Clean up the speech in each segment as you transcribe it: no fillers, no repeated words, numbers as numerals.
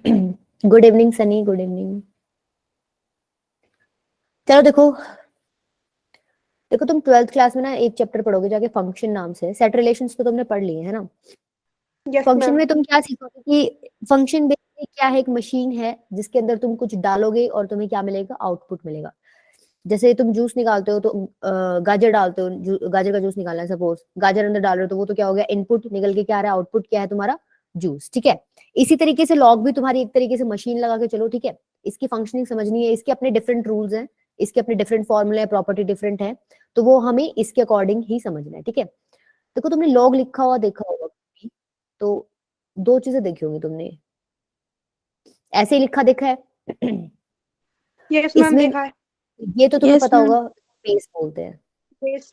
Good evening Sunny, good evening. चलो देखो देखो तुम 12th क्लास में ना एक चैप्टर पढ़ोगे जाके, फंक्शन नाम से। सेट रिलेशंस तो तुमने पढ़ लिए है ना। Yes function ma'am. में तुम क्या सीखोगे कि फंक्शन बेसिकली क्या है, एक मशीन है जिसके अंदर तुम कुछ डालोगे और तुम्हें क्या मिलेगा, आउटपुट मिलेगा। जैसे तुम जूस निकालते हो तो गाजर डालते हो, गाजर का जूस निकालना है सपोज, गाजर अंदर डाल रहे हो तो वो तो क्या हो गया, इनपुट निकल के क्या आ रहा है, आउटपुट क्या है तुम्हारा, जूस। ठीक है। इसी तरीके से लॉग भी तुम्हारी एक तरीके से मशीन लगा के चलो। ठीक है। इसकी फंक्शनिंग समझनी है, इसके अपने डिफरेंट रूल्स हैं, इसके अपने डिफरेंट फॉर्मूले हैं, प्रॉपर्टी डिफरेंट है, तो वो हमें इसके अकॉर्डिंग ही समझना है। ठीक है। देखो तुमने लॉग लिखा हुआ देखा होगा कभी, तो दो चीजें देखी होंगी तुमने। ऐसे ही लिखा देखा है यस मैम, इसमें देखा है। ये तो तुम्हें यस पता मैम। होगा, बेस बोलते हैं, बेस।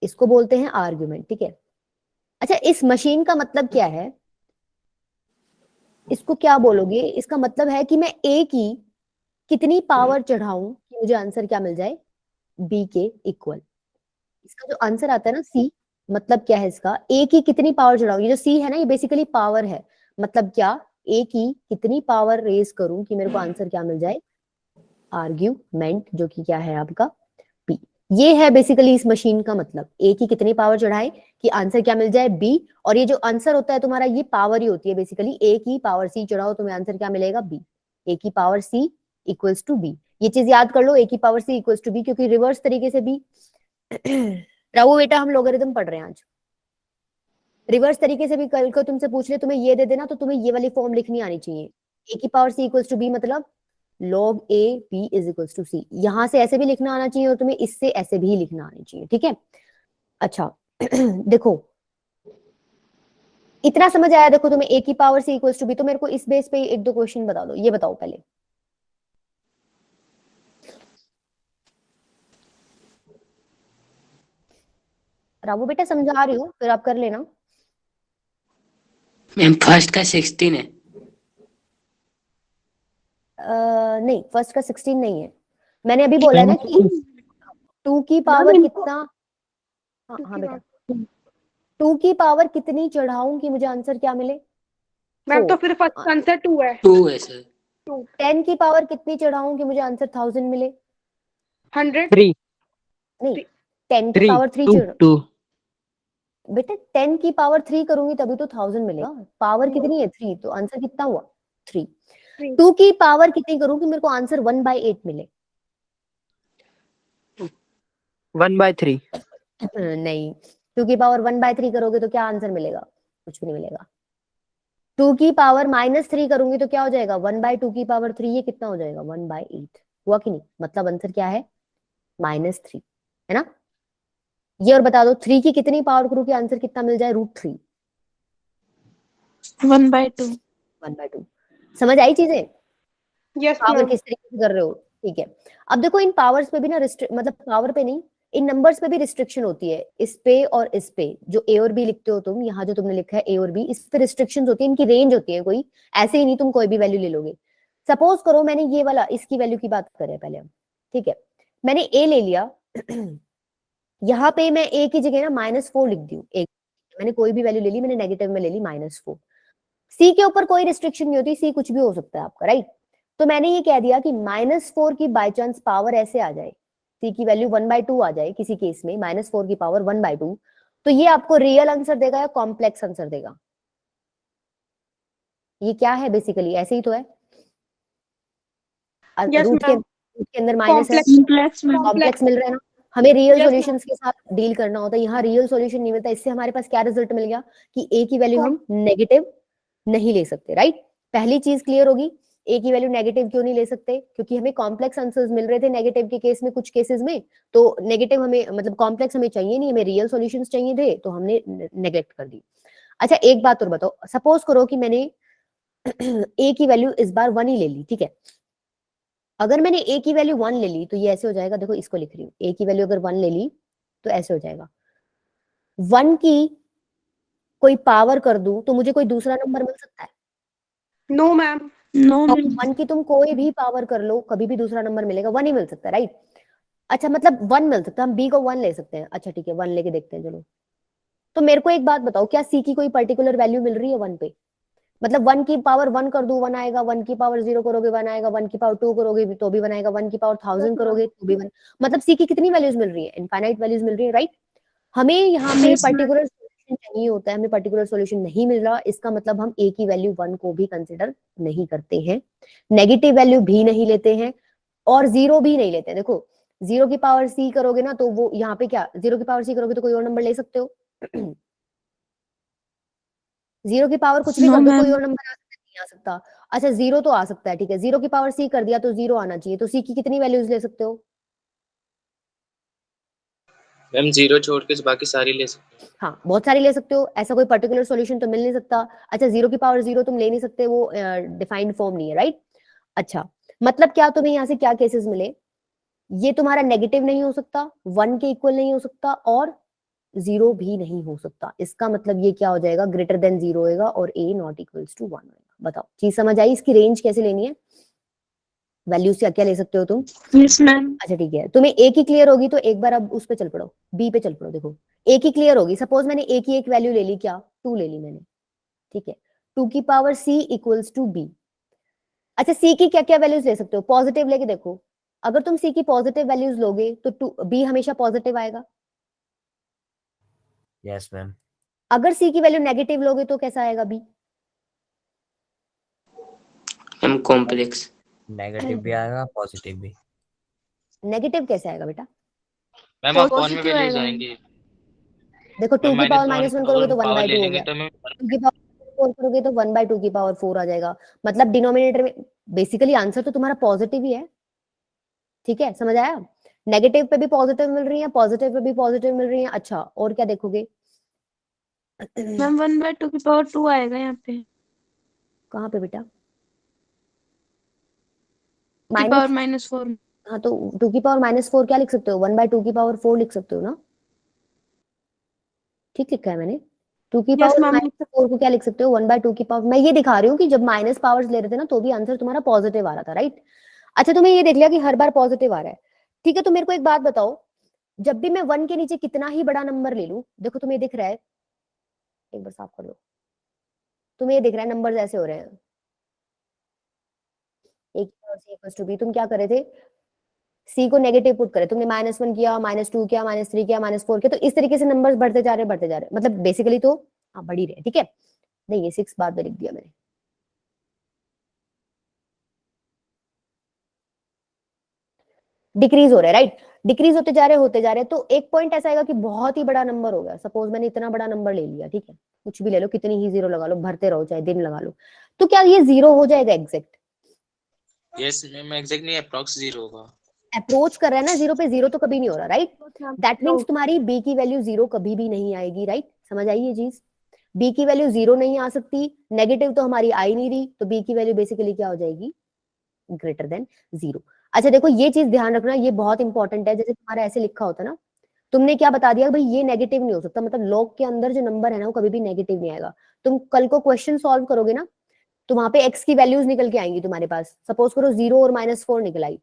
इसको बोलते हैं आर्ग्यूमेंट। ठीक है। अच्छा, इस मशीन का मतलब क्या है, इसको क्या बोलोगे, इसका मतलब है कि मैं ए की कितनी पावर चढ़ाऊं कि मुझे आंसर क्या मिल जाए, बी के इक्वल। इसका जो आंसर आता है ना सी, मतलब क्या है इसका, ए की कितनी पावर चढ़ाऊं, ये जो सी है ना ये बेसिकली पावर है। मतलब क्या, ए की कितनी पावर रेज करूं कि मेरे को आंसर क्या मिल जाए, आर्ग्यूमेंट, जो कि क्या है आपका बी। ये है बेसिकली इस मशीन का मतलब, ए की कितनी पावर चढ़ाए कि आंसर क्या मिल जाए, बी। और ये जो आंसर होता है तुम्हारा, ये पावर ही होती है बेसिकली, ए की पावर सी चढ़ाओ तुम्हें आंसर क्या मिलेगा, बी। ए की power C equals to b, ये चीज याद कर लो, ए की power C equals to b, क्योंकि रिवर्स तरीके से भी राहु बेटा हम लोगरिथम पढ़ रहे हैं आज। रिवर्स तरीके से भी कल को तुमसे पूछ ले, तुम्हें ये दे देना तो तुम्हें ये वाली फॉर्म लिखनी आनी चाहिए, ए की power C equals to b, मतलब log a b is equals to c. यहां से ऐसे भी लिखना आना चाहिए और तुम्हें इससे ऐसे भी लिखना आना चाहिए। ठीक है। अच्छा देखो इतना समझ आया। देखो तुम्हें a की power c equals to b, तो मेरे को इस बेस पे एक दो क्वेश्चन बता दो। ये बताओ पहले, रावू बेटा समझा रही हूँ, फिर आप कर लेना। मैम फर्स्ट का 16 है। नहीं, फर्स्ट का 16 नहीं है। मैंने अभी बोला है ना कि 2 की पावर कितना, हाँ हाँ बेटा, 2 की पावर कितनी चढ़ाऊं कि मुझे आंसर क्या मिले, मैम तो 4। फिर फर्स्ट आंसर 2 है। 2 है सर। 2। 10 की पावर कितनी चढ़ाऊं कि मुझे आंसर 1000 मिले, 100। 3 नहीं, 10 की 3 पावर 3 2 2 बेटा 10 की पावर 3 करूंगी तभी तो 1000 मिलेगा। पावर कितनी है, 3, तो आंसर कितना हुआ, 3। 2 की पावर कितनी करूं कि मेरे को आंसर 1/8 मिले, 1/3 नहीं, 2 की पावर 1/3 करोगे तो क्या आंसर मिलेगा, कुछ भी नहीं मिलेगा। 2 की पावर -3 करूंगी तो क्या हो जाएगा, 1/2 की पावर 3, ये कितना हो जाएगा, 1/8। हुआ कि नहीं, मतलब आंसर क्या है, -3, है ना। ये और बता दो 3 की कितनी पावर करूं कि आंसर कितना मिल जाए, √3। 1/2। 1/2। समझ आई चीजें, यस पावर मैम। किस तरीके से कर रहे हो। ठीक है। अब देखो इन पावर्स पे भी ना मतलब पावर पे नहीं, इन नंबर्स पे भी रिस्ट्रिक्शन होती है, इस पे और इस पे, जो ए और बी लिखते हो तुम, यहाँ जो तुमने लिखा है ए और बी, इस पे रिस्ट्रिक्शन होती है, इनकी रेंज होती है कोई, ऐसे ही नहीं तुम कोई भी वैल्यू ले लोगे। सपोज करो मैंने ये वाला, इसकी वैल्यू की बात करें पहले हम। ठीक है। मैंने ए ले लिया यहाँ पे मैं ए की जगह ना -4 लिख दी, एक मैंने कोई भी वैल्यू ले ली, मैंने नेगेटिव में ले ली -4। सी के ऊपर कोई रिस्ट्रिक्शन नहीं होती, सी कुछ भी हो सकता है आपका, राइट। तो मैंने ये कह दिया कि -4 की बाई चांस पावर ऐसे आ जाए, सी की वैल्यू 1/2 आ जाए किसी केस में, -4 की पावर 1/2, तो ये आपको रियल आंसर देगा या कॉम्प्लेक्स आंसर देगा, ये क्या है बेसिकली, ऐसे ही तो है। Yes root ma'am. के अंदर माइनस है, कॉम्प्लेक्स में कॉम्प्लेक्स मिल रहा है ना। हमें रियल यस सॉल्यूशंस के साथ डील करना होता है, यहाँ रियल सॉल्यूशन नहीं मिलता। इससे हमारे पास क्या रिजल्ट मिल गया कि ए की वैल्यू हम नेगेटिव नहीं ले सकते, राइट। पहली चीज क्लियर होगी, ए की वैल्यू नेगेटिव क्यों नहीं ले सकते, क्योंकि हमें कॉम्प्लेक्स आंसर्स मिल रहे थे नेगेटिव के केस में, कुछ केसेस में। तो नेगेटिव हमें मतलब कॉम्प्लेक्स हमें चाहिए नहीं, हमें रियल सॉल्यूशंस चाहिए थे, तो हमने नेग्लेक्ट कर दी। अच्छा एक बात और बताओ, सपोज करो कि मैंने ए की वैल्यू इस बार 1 ही ले ली। ठीक है। अगर मैंने ए की वैल्यू 1 ले ली तो ये ऐसे हो जाएगा, देखो इसको लिख रही हूँ, ए की वैल्यू अगर 1 ले ली तो ऐसे हो जाएगा, 1 की कोई पावर कर दूं तो मुझे कोई दूसरा नंबर मिल सकता है, नो मैम। नो तो मैम। 1 की तुम कोई भी पावर कर लो कभी भी दूसरा नंबर मिलेगा, 1 ही मिल सकता है, राइट। अच्छा मतलब 1 मिल सकता है, हम बी को 1 ले सकते हैं, अच्छा ठीक है 1 लेके देखते हैं चलो। तो मेरे को एक बात बताओ, क्या सी की कोई पर्टिकुलर वैल्यू मिल रही है 1 पे, मतलब 1 की पावर 1 कर दूं 1 आएगा, 1 की पावर 0 करोगे 1 आएगा, 1 की पावर 2 करोगे तो भी 1 आएगा, 1 की पावर 1000 करोगे तो भी 1। मतलब सी की कितनी वैल्यूज मिल रही है? इनफाइनाइट वैल्यूज मिल रही है, राइट? हमें यहाँ पे Yes, ma'am. पर्टिकुलर सोल्यूशन चाहिए होता है, हमें पर्टिकुलर सोल्यूशन नहीं मिल रहा, इसका मतलब हम ए की वैल्यू 1 को भी कंसिडर नहीं करते हैं, नेगेटिव वैल्यू भी नहीं लेते हैं और 0 भी नहीं लेते हैं। देखो 0 की पावर सी करोगे ना तो वो यहाँ पे क्या 0 की पावर सी करोगे तो कोई और नंबर ले सकते हो 0 की पावर कुछ भी No, कर दो कोई ma'am. और नंबर आ सकता है, नहीं आ सकता। अच्छा 0 तो आ सकता है, ठीक है, 0 की पावर सी कर दिया तो 0 आना चाहिए, तो सी की कितनी वैल्यूज ले सकते हो? मैम 0 छोड़ के बाकी सारी ले सकते हैं। हाँ बहुत सारी ले सकते हो, ऐसा कोई पर्टिकुलर सॉल्यूशन तो मिल नहीं सकता। अच्छा 0 की पावर 0 तुम ले नहीं सकते, वो डिफाइंड फॉर्म नहीं है, राइट? अच्छा मतलब क्या तुम्हें यहाँ से क्या केसेस मिले? ये तुम्हारा नेगेटिव नहीं हो सकता, 1 के इक्वल नहीं हो सकता और 0 भी नहीं हो सकता। इसका मतलब ये क्या हो जाएगा? ग्रेटर देन 0 होएगा और a नॉट इक्वल्स टू 1 होएगा। बताओ चीज समझ आई? इसकी रेंज कैसे लेनी है? वैल्यूज क्या क्या ले सकते हो तुम? Yes, ma'am. अच्छा ठीक है, तुम्हें ए की क्लियर होगी तो एक बार अब उस पे चल पड़ो, बी पे चल पड़ो। देखो ए की क्लियर होगी, सपोज मैंने ए की एक वैल्यू ले ली, क्या 2 ले ली मैंने, ठीक है, 2 की power C equals to B. अच्छा सी की क्या क्या वैल्यूज ले सकते हो? पॉजिटिव लेके देखो, अगर तुम सी की पॉजिटिव वैल्यूज लोगे तो बी हमेशा पॉजिटिव आएगा। Yes ma'am. अगर सी की वैल्यू नेगेटिव लोगे तो कैसा आएगा बी? Ma'am complex. नेगेटिव भी आएगा पॉजिटिव भी। नेगेटिव कैसे आएगा बेटा? मैम आप कौन में Positive वैल्यूज आएगा। आएंगी? देखो 2 मैम की पावर -1 -1 करोगे तो 1 पावर बाय ले 2 हो लेंगे गया, तो मैम 2 की पावर 4 करोगे तो 1 बाय 2 की पावर 4 आ जाएगा। मतलब डिनोमिनेटर में बेसिकली आंसर तो तुम्हारा पॉजिटिव ही है, ठीक है, समझ आया? नेगेटिव पे भी पॉजिटिव मिल रही है, पॉजिटिव पे भी पॉजिटिव मिल रही है। अच्छा और क्या देखोगे? मैम 1/2 की पावर 2 आएगा यहाँ पे। कहाँ पे बेटा? की पावर माइनस, -4। हाँ तो 2 की पावर -4 क्या लिख सकते हो? 1 बाय 2 की पावर 4 लिख सकते हो ना? ठीक लिखा है मैंने? 2 की Yes, पावर ma'am. -4 को क्या लिख सकते हो? 1 बाय 2 की पावर। मैं ये दिखा रही हूँ कि जब माइनस पावर्स ले रहे थे ना तो भी आंसर तुम्हारा पॉजिटिव आ रहा था, राइट? अच्छा तुम्हें ये देख लिया कि हर बार पॉजिटिव आ रहा है, ठीक है, तो मेरे को एक बात बताओ, जब भी मैं 1 के नीचे कितना ही बड़ा नंबर ले लूं, देखो तुम्हें दिख रहा है, एक बार साफ कर लो, तुम्हें ये दिख रहा है नंबर्स ऐसे हो रहे हैं, एक और सी इक्वल्स टू बी, तुम क्या करे थे? सी को नेगेटिव पुट करे, तुमने -1 किया, -2 किया, -3 किया, -4 किया, तो इस तरीके से नंबर्स बढ़ते जा रहे बढ़ते जा रहे, मतलब बेसिकली तो हाँ बढ़ ही रहे, ठीक है। नहीं ये 6 बाद में लिख दिया मैंने, डिक्रीज हो रहा है, राइट? डिक्रीज होते जा रहे हैं, तो एक पॉइंट ऐसा आएगा कि बहुत ही बड़ा नंबर हो गया। सपोज मैंने इतना बड़ा नंबर ले लिया, ठीक है, कुछ भी ले लो, कितनी ही जीरो लगा लो, भरते रहो चाहे दिन लगा लो, तो क्या ये जीरो हो जाएगा एग्जैक्ट? यस मैम एग्जैक्ट नहीं अप्रॉक्स 0 होगा। अप्रोच कर रहा है ना जीरो पे, जीरो तो कभी नहीं हो रहा, राइट? दैट मीन्स तुम्हारी बी की वैल्यू जीरो कभी भी नहीं आएगी, राइट? समझ आई ये चीज? बी की वैल्यू जीरो नहीं आ सकती, नेगेटिव तो हमारी आ ही नहीं रही, तो बी की वैल्यू बेसिकली क्या हो जाएगी? Greater than zero. अच्छा देखो ये चीज ध्यान रखना, ये बहुत इंपॉर्टेंट है, जैसे तुम्हारा ऐसे लिखा होता है ना, तुमने क्या बता दिया भाई ये नेगेटिव नहीं हो सकता, मतलब लॉग के अंदर जो नंबर है ना वो कभी भी नेगेटिव नहीं आएगा। तुम कल को क्वेश्चन सॉल्व करोगे ना तो वहां पे एक्स की वैल्यूज निकल के आएंगी तुम्हारे पास, सपोज करो 0 और -4 निकल आई,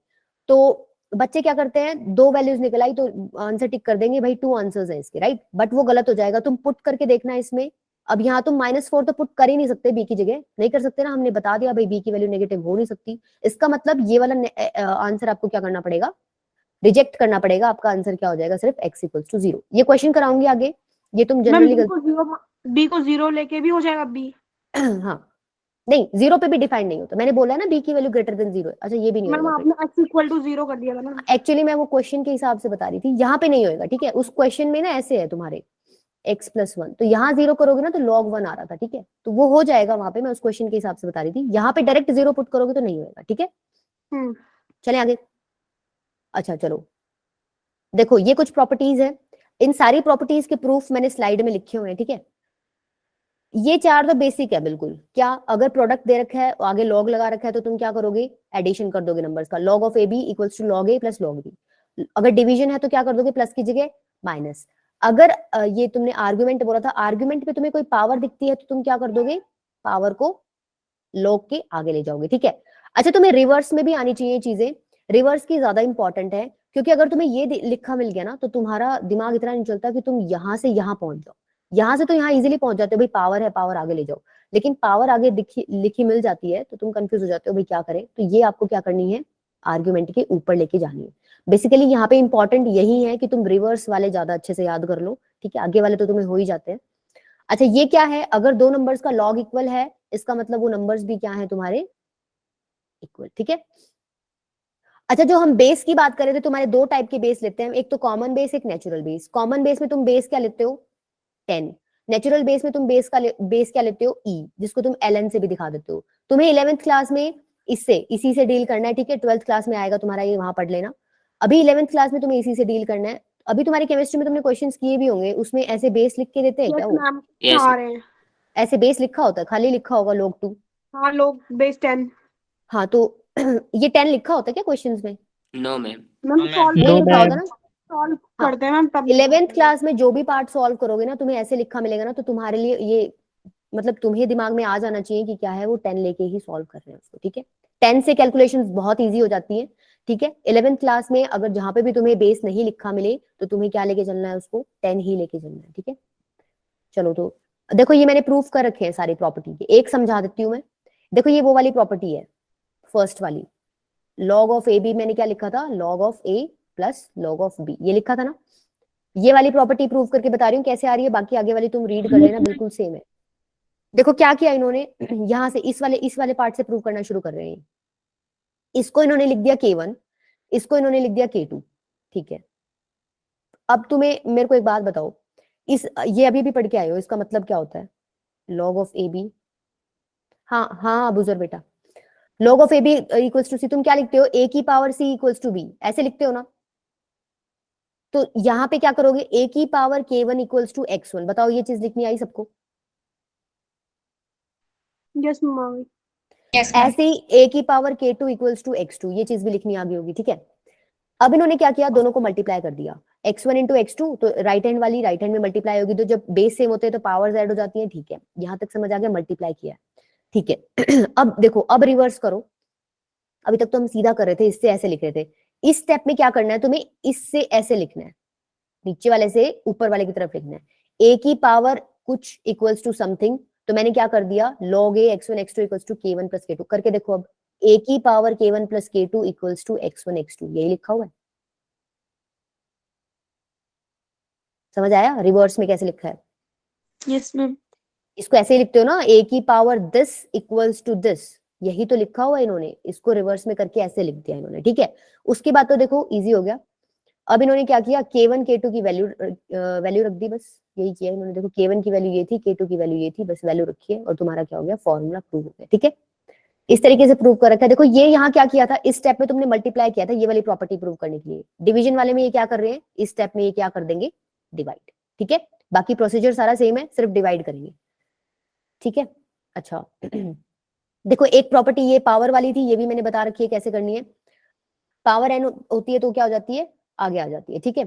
तो बच्चे क्या करते हैं, दो वैल्यूज निकल आई तो आंसर टिक कर देंगे, भाई 2 आंसर्स हैं इसके, राइट? बट वो गलत हो जाएगा, तुम पुट करके देखना इसमें। अब यहाँ तुम -4 तो पुट कर ही नहीं सकते, बी की जगह नहीं कर सकते ना, हमने बता दिया भाई बी की वैल्यू नेगेटिव हो नहीं सकती, इसका मतलब ये वाला आंसर आपको क्या करना पड़ेगा? रिजेक्ट करना पड़ेगा। आपका आंसर क्या हो जाएगा? सिर्फ x इक्वल्स टू 0। ये क्वेश्चन कराऊंगी आगे, ये तुम मैम जनरली बी को जीरो लेके भी हो जाएगा बी। हाँ नहीं जीरो पे भी डिफाइन नहीं होता, मैंने बोला ना बी की वैल्यू ग्रेटर देन जीरो है। अच्छा ये भी नहीं मैम होगा, आपने x इक्वल टू 0 कर दिया था ना। एक्चुअली मैं वो क्वेश्चन के हिसाब से बता रही थी, यहाँ पे नहीं होएगा, ठीक है? उस क्वेश्चन में ना ऐसे है तुम्हारे x+1, तो यहाँ 0 करोगे ना तो log 1 आ रहा था, ठीक है, तो वो हो जाएगा वहां पे, मैं उस क्वेश्चन के हिसाब से बता रही थी। यहाँ पे डायरेक्ट 0 पुट करोगे तो नहीं होएगा, ठीक है? चले आगे। अच्छा चलो देखो ये कुछ प्रॉपर्टीज है, इन सारी प्रॉपर्टीज के प्रूफ मैंने स्लाइड में लिखे हुए हैं, ठीक है? ये चार तो बेसिक है बिल्कुल। क्या? अगर प्रोडक्ट दे रखा है आगे लॉग लगा रखा है तो तुम क्या करोगे? एडिशन कर दोगे नंबर्स का, log of a b equals to log a plus log b. अगर डिवीजन है तो क्या कर दोगे? प्लस की जगह माइनस। अगर ये तुमने आर्गुमेंट बोला था, आर्गुमेंट पे तुम्हें कोई पावर दिखती है तो तुम क्या कर दोगे? पावर को लॉग के आगे ले जाओगे, ठीक है? अच्छा तुम्हें रिवर्स में भी आनी चाहिए चीजें, रिवर्स की ज्यादा इंपॉर्टेंट है, क्योंकि अगर तुम्हें ये लिखा मिल गया ना तो तुम्हारा दिमाग इतना नहीं चलता कि तुम यहां से यहां पहुंच जाओ, यहां से तो यहाँ इजीली पहुंच जाते हो, भाई पावर है पावर आगे ले जाओ, लेकिन पावर आगे लिखी मिल जाती है तो तुम कंफ्यूज हो जाते हो भाई क्या करें। तो ये आपको क्या करनी है, आर्ग्यूमेंट के ऊपर लेके जानी है। बेसिकली यहाँ पे इंपॉर्टेंट यही है कि तुम रिवर्स वाले ज्यादा अच्छे से याद कर लो, ठीक है, आगे वाले तो तुम्हें हो ही जाते हैं। अच्छा ये क्या है, अगर दो नंबर्स का लॉग इक्वल है इसका मतलब वो नंबर्स भी क्या है तुम्हारे, इक्वल, ठीक है। अच्छा जो हम बेस की बात कर रहे थे, तुम्हारे दो टाइप के बेस लेते हैं, एक तो कॉमन बेस, एक नेचुरल बेस। कॉमन बेस में तुम बेस क्या लेते हो, 10। नेचुरल बेस में तुम बेस क्या लेते हो, ई, जिसको तुम ln से भी दिखा देते हो। तुम्हें 11th क्लास में इसी से डील करना है, ठीक है। 12th क्लास में आएगा तुम्हारा, ये वहां पढ़ लेना। अभी 11th क्लास में तुम्हें इसी से डील करना है। अभी तुम्हारी केमिस्ट्री में तुमने क्वेश्चंस किए भी होंगे, उसमें ऐसे बेस लिख के देते हैं क्या यस वो, मैम Yes. आ रहे हैं। ऐसे बेस लिखा होता है, खाली लिखा होगा log 2। हाँ लोग बेस 10। हाँ तो ये 10 लिखा होता है क्या क्वेश्चंस में, No, ma'am. Ma'am No, ma'am. Solve नहीं लिखा होता ना। सॉल्व हाँ। करते हैं मैम तब 11th क्लास में जो भी पार्ट सॉल्व करोगे ना, तुम्हें ऐसे लिखा मिलेगा ना, तो तुम्हारे लिए ये मतलब तुम्हें दिमाग में आ जाना चाहिए कि क्या है वो 10 लेके ही सॉल्व कर रहे हैं उसको, ठीक है। 10 से कैलकुलेशंस बहुत इजी हो जाती है, ठीक है। 11th क्लास में अगर जहां पे भी तुम्हें बेस नहीं लिखा मिले तो तुम्हें क्या लेके चलना है, उसको 10 ही लेके चलना है, ठीक है। चलो तो देखो ये मैंने प्रूफ कर रखे हैं सारी प्रॉपर्टी के, एक समझा देती हूँ मैं। देखो ये वो वाली प्रॉपर्टी है, फर्स्ट वाली, लॉग ऑफ ए बी, मैंने क्या लिखा था, log of a plus log of b, ये लिखा था ना। ये वाली प्रॉपर्टी प्रूव करके बता रही हूँ कैसे आ रही है, बाकी आगे वाली तुम रीड कर लेना, बिल्कुल सेम है। देखो क्या किया इन्होंने, यहां से इस वाले पार्ट से प्रूव करना शुरू कर रहे हैं। इसको इन्होंने लिख दिया K1, इसको इन्होंने लिख दिया K2, ठीक है। अब तुम्हें मेरे को एक बात बताओ, ये अभी भी पढ़ के आए हो, इसका मतलब क्या होता है, लॉग ऑफ ए बी, हाँ हाँ अबूजर बेटा, log of a b equals to c, तुम क्या लिखते हो, ए की power C equals to b, ऐसे लिखते हो ना। तो यहाँ पे क्या करोगे, ए की power K1 equals to X1, बताओ ये चीज लिखनी आई सबको। Yes ma'am. ऐसे ही ए की power K2 equals to X2, ये चीज भी लिखनी आ गई होगी, ठीक है। अब इन्होंने क्या किया, दोनों को मल्टीप्लाई कर दिया, X1 इंटू X2, तो राइट हैंड वाली राइट हैंड में मल्टीप्लाई होगी, तो जब बेस सेम होते हैं तो पावर्स ऐड हो जाती है, ठीक है। यहां तक समझ आ गया, मल्टीप्लाई किया, ठीक है। अब देखो, अब रिवर्स करो, अभी तक तो हम सीधा कर रहे थे, इससे ऐसे लिख रहे थे। इस स्टेप में क्या करना है तुम्हें, इससे ऐसे लिखना है, नीचे वाले से ऊपर वाले की तरफ लिखना है। ए की पावर कुछ इक्वल्स टू समथिंग, तो मैंने क्या कर दिया, log a x1 x2 equals to K1 plus K2 करके देखो। अब a की power K1 plus K2 equals to x1 x2, यही लिखा हुआ है, समझ आया रिवर्स में कैसे लिखा है। Yes ma'am. इसको ऐसे ही लिखते हो ना, a की power this equals to this, यही तो लिखा हुआ है इन्होंने, इसको रिवर्स में करके ऐसे लिख दिया इन्होंने, ठीक है। उसके बाद तो देखो इजी हो गया। अब इन्होंने क्या किया, K1 K2 की वैल्यू रख दी, बस यही किया इन्होंने। देखो K1 की वैल्यू ये थी, K2 की वैल्यू ये थी, बस वैल्यू रखी है और तुम्हारा क्या हो गया, फॉर्मूला प्रूव हो गया, ठीक है। इस तरीके से प्रूव कर रखा है। देखो ये यहाँ क्या किया था, इस स्टेप में तुमने मल्टीप्लाई किया था ये वाली प्रॉपर्टी प्रूव करने के लिए। डिवीजन वाले में ये क्या कर रहे हैं, इस स्टेप में ये क्या कर देंगे, डिवाइड, ठीक है। बाकी प्रोसीजर सारा सेम है, सिर्फ डिवाइड करेंगे, ठीक है। अच्छा देखो एक प्रॉपर्टी ये पावर वाली थी, ये भी मैंने बता रखी है कैसे करनी है। पावर एन होती है तो क्या हो जाती है, आगे आ जाती है, ठीक है।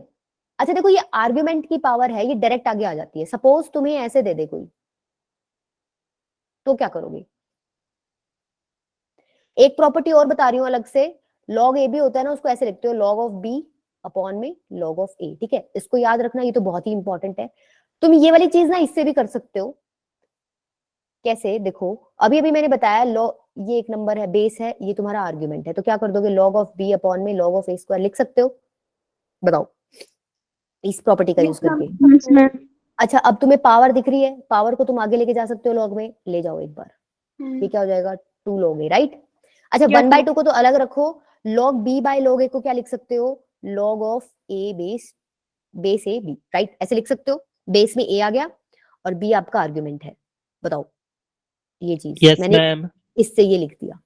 अच्छा देखो ये आर्ग्यूमेंट की पावर है, ये डायरेक्ट आगे आ जाती है। सपोज तुम्हें ऐसे दे दे कोई, तो क्या करोगे। एक प्रॉपर्टी और बता रही हूं अलग से, log a भी होता है ना, उसको ऐसे लिखते हो log ऑफ b अपॉन में log ऑफ a, ठीक है। इसको याद रखना, ये तो बहुत ही इंपॉर्टेंट है। तुम ये वाली चीज ना इससे भी कर सकते हो, कैसे देखो, अभी अभी मैंने बताया, ये एक नंबर है, बेस है, ये तुम्हारा आर्ग्यूमेंट है, तो क्या कर दोगे, log ऑफ b अपॉन में log ऑफ a स्क्वायर लिख सकते हो, बताओ इस प्रॉपर्टी का यूज करके। Yes ma'am. अच्छा अब तुम्हें पावर दिख रही है, पावर को तुम आगे लेके जा सकते हो, log में ले जाओ एक बार, ये क्या हो जाएगा, 2 log a, राइट। अच्छा Yes, 1/2 को तो अलग रखो, log b by log a को क्या लिख सकते हो, log of a base a b, right, ऐसे लिख सकते हो। बेस में a आ गया और b आपका आर्ग्यूमेंट है, बताओ ये चीज यस मैंने मैम। इससे ये लिख दिया।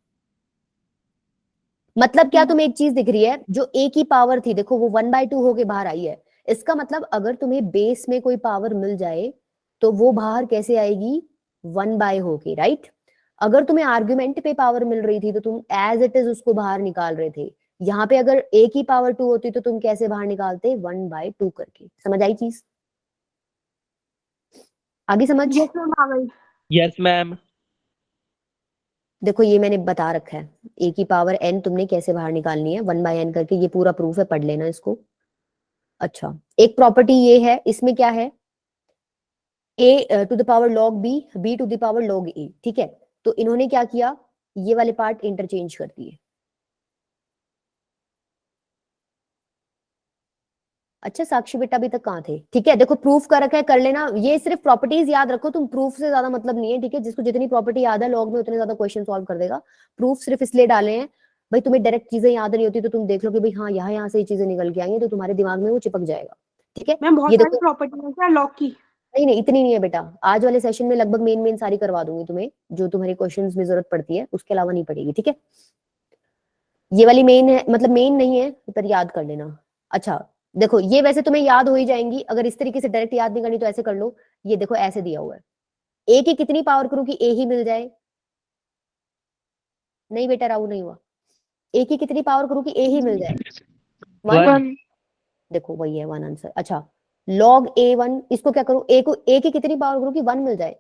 मतलब क्या, तुम्हें एक चीज दिख रही है, जो a की पावर थी देखो वो 1/2 होके बाहर आई है। इसका मतलब अगर तुम्हें बेस में कोई पावर मिल जाए तो वो बाहर कैसे आएगी, 1/, होके, राइट। अगर तुम्हें आर्ग्यूमेंट पे पावर मिल रही थी तो तुम एज इट इज उसको बाहर निकाल रहे थे। यहाँ पे अगर a की पावर 2 होती तो तुम कैसे बाहर निकालते, 1/2 करके। समझ आई चीज, आगे समझ। यस मैम आ गई। Yes ma'am. देखो ये मैंने बता रखा है, a की पावर n तुमने कैसे बाहर निकालनी है, 1/n करके, ये पूरा प्रूफ है, पढ़ लेना इसको। अच्छा एक प्रॉपर्टी ये है, इसमें क्या है, a to the power log b, b to the power log a, ठीक है। तो इन्होंने क्या किया, ये वाले पार्ट इंटरचेंज कर दिए। अच्छा साक्षी बेटा अभी तक कहाँ थे? ठीक है, देखो प्रूफ कर रखा है, कर लेना। ये सिर्फ प्रॉपर्टीज याद रखो, तुम प्रूफ से ज्यादा मतलब नहीं है, ठीक है। जिसको जितनी प्रॉपर्टी याद है लॉग में उतने ज्यादा क्वेश्चन सॉल्व कर देगा। प्रूफ सिर्फ इसलिए डाले हैं भाई, तुम्हें डायरेक्ट चीजें याद नहीं होती तो तुम देख लो कि भाई हाँ यहाँ से ये चीजें निकल के आई हैं, तो तुम्हारे दिमाग में वो चिपक जाएगा, ठीक है। मैम बहुत ये सारी देखो, प्रॉपर्टी है क्या लॉग की? नहीं नहीं इतनी नहीं है बेटा, आज वाले सेशन में लगभग मेन सारी करवा दूंगी तुम्हें, जो तुम्हारे क्वेश्चंस में जरूरत पड़ती है, उसके अलावा नहीं पड़ेगी, ठीक है। ये वाली मेन है, मतलब मेन नहीं है पर याद कर लेना। अच्छा देखो, ये वैसे तुम्हें याद हो ही जाएंगी, अगर इस तरीके से डायरेक्ट याद नहीं करनी तो ऐसे कर लो। ये देखो ऐसे दिया हुआ है, ए की कितनी पावर करूं कि ए ही मिल जाए? नहीं बेटा राहु नहीं हुआ। ए की कितनी पावर करूं कि ए ही मिल जाए? वन। वन। देखो वही है वन आंसर। अच्छा log a1, इसको क्या करूं, ए को ए की कितनी पावर करूं कि वन मिल जाए?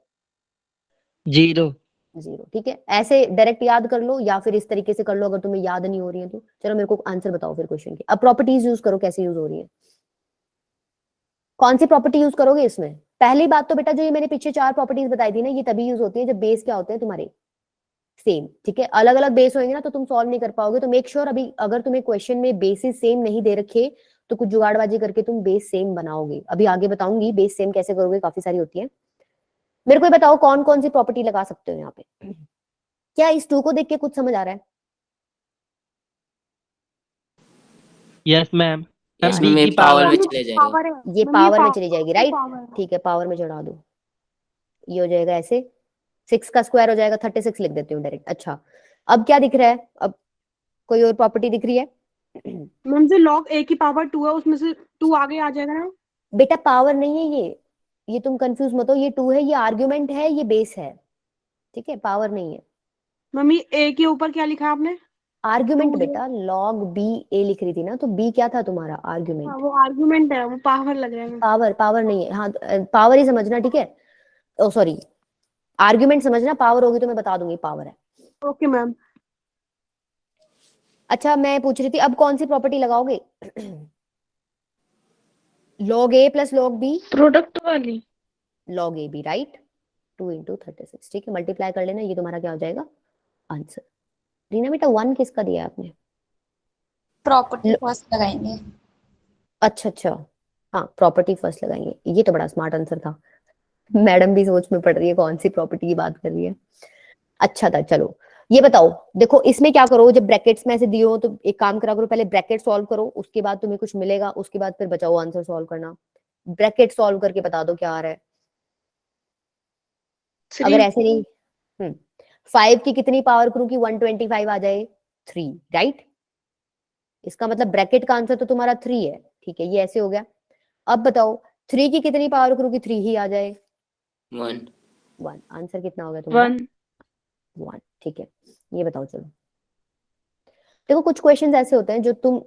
0. जीरो, ठीक है। ऐसे डायरेक्ट याद कर लो या फिर इस तरीके से कर लो, अगर तुम्हें याद नहीं हो रही है तो। चलो मेरे को आंसर बताओ फिर क्वेश्चन की। अब प्रॉपर्टीज यूज करो, कैसे यूज हो रही है, कौन सी प्रॉपर्टी यूज करोगे इसमें? पहली बात तो बेटा, जो ये मैंने पीछे 4 प्रॉपर्टीज बताई थी ना, ये तभी यूज होती है जब बेस क्या होते हैं तुम्हारे सेम, ठीक है। अलग अलग बेस होंगे ना तो तुम सॉल्व नहीं कर पाओगे। तो मेक श्योर अभी अगर तुम्हें क्वेश्चन में बेसिस सेम नहीं दे रखे तो कुछ जुगाड़बाजी करके तुम बेस सेम बनाओगे। अभी आगे बताऊंगी बेस सेम कैसे करोगे, काफी सारी होती है। मेरे को ये बताओ कौन कौन सी प्रॉपर्टी लगा सकते हो यहाँ पे। क्या इस 2 को देख के कुछ समझ आ रहा है? Yes, ma'am. यस B में की पावर में power. चले जाएंगे। पावर है ये मैम, पावर में power चली जाएगी, है, राइट? power है। ठीक है, पावर में चढ़ा दो, ये हो जाएगा ऐसे। 6 का स्क्वायर हो जाएगा 36, लिख देती हूँ डायरेक्ट। अच्छा अब क्या दिख रहा है, अब कोई और प्रॉपर्टी दिख रही है? मैम जो लॉग ए की पावर 2 है उसमें से 2 आगे आ जाएगा ना? बेटा पावर नहीं है ये तुम कंफ्यूज मत हो। ये 2 है, ये आर्ग्यूमेंट है, ये बेस है, ठीक है, पावर नहीं है। मम्मी ए के ऊपर क्या लिखा है आपने? आर्ग्यूमेंट 2 जो बेटा, log b a लिख रही थी ना, तो b क्या था तुम्हारा? हाँ, आर्ग्यूमेंट। वो आर्गुमेंट है, वो पावर लग रहा है। पावर पावर नहीं है, हाँ पावर ही समझना, ठीक है। ओ सॉरी, आर्ग्यूमेंट समझना, पावर होगी तो मैं बता दूंगी पावर है। Okay ma'am. अच्छा मैं पूछ रही थी अब कौन सी प्रॉपर्टी लगाओगे? log a plus log b, product वाली। log a b, right? 2 into 36, ठीक है, मल्टीप्लाई कर लेना, ये तुम्हारा क्या हो जाएगा आंसर। रीना बेटा 1 किसका दिया आपने? प्रॉपर्टी फर्स्ट लगाएंगे। अच्छा अच्छा, हाँ प्रॉपर्टी फर्स्ट लगाएंगे, ये तो बड़ा स्मार्ट आंसर था। मैडम भी सोच में पड़ रही है कौन सी प्रॉपर्टी की बात कर रही है। अच्छा था, चलो ये बताओ। देखो इसमें क्या करो, जब ब्रैकेट्स में ऐसे दिए हो तो एक काम करा करो, पहले ब्रैकेट सॉल्व करो, उसके बाद तुम्हें कुछ मिलेगा, उसके बाद फिर बचाओ आंसर सॉल्व करना। ब्रैकेट सॉल्व करके बता दो क्या आ रहा है। अगर 3। ऐसे नहीं, 5 की कितनी पावर करूं कि 125 आ जाए? 3, राइट? इसका मतलब ब्रैकेट का आंसर तो तुम्हारा 3 है, ठीक है, ये ऐसे हो गया। अब बताओ 3 की कितनी पावर करूं कि 3 ही आ जाए? 1 1। आंसर कितना हो गया तुम्हारा? 1। 1, ठीक है। ये बताओ चलो, देखो कुछ क्वेश्चंस ऐसे होते हैं जो तुम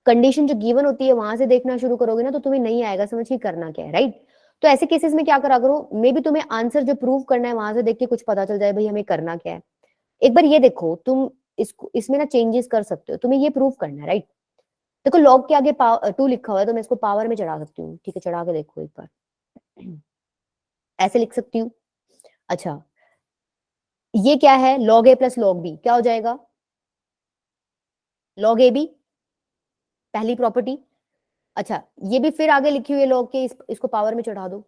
कंडीशन जो गिवन होती है वहां से देखना शुरू करोगे ना तो तुम्हें नहीं आएगा समझ कि करना क्या है, राइट? तो ऐसे केसेस में क्या करा करो, मे बी तुम्हें आंसर जो प्रूव करना है वहां से देख के कुछ पता चल जाए भाई हमें करना क्या है। एक बार ये देखो तुम, इसको इसमें ना चेंजेस कर सकते हो, तुम्हें ये प्रूव करना है, राइट? देखो लॉग के आगे 2 लिखा हुआ है तो मैं इसको पावर में चढ़ा सकती हूँ, ठीक है, चढ़ा के देखो एक बार। ऐसे लिख सकती हूँ। अच्छा ये क्या है, log a plus log b क्या हो जाएगा? log a b, पहली प्रॉपर्टी। अच्छा ये भी फिर आगे लिखी हुई है log के, इसको पावर में चढ़ा दो,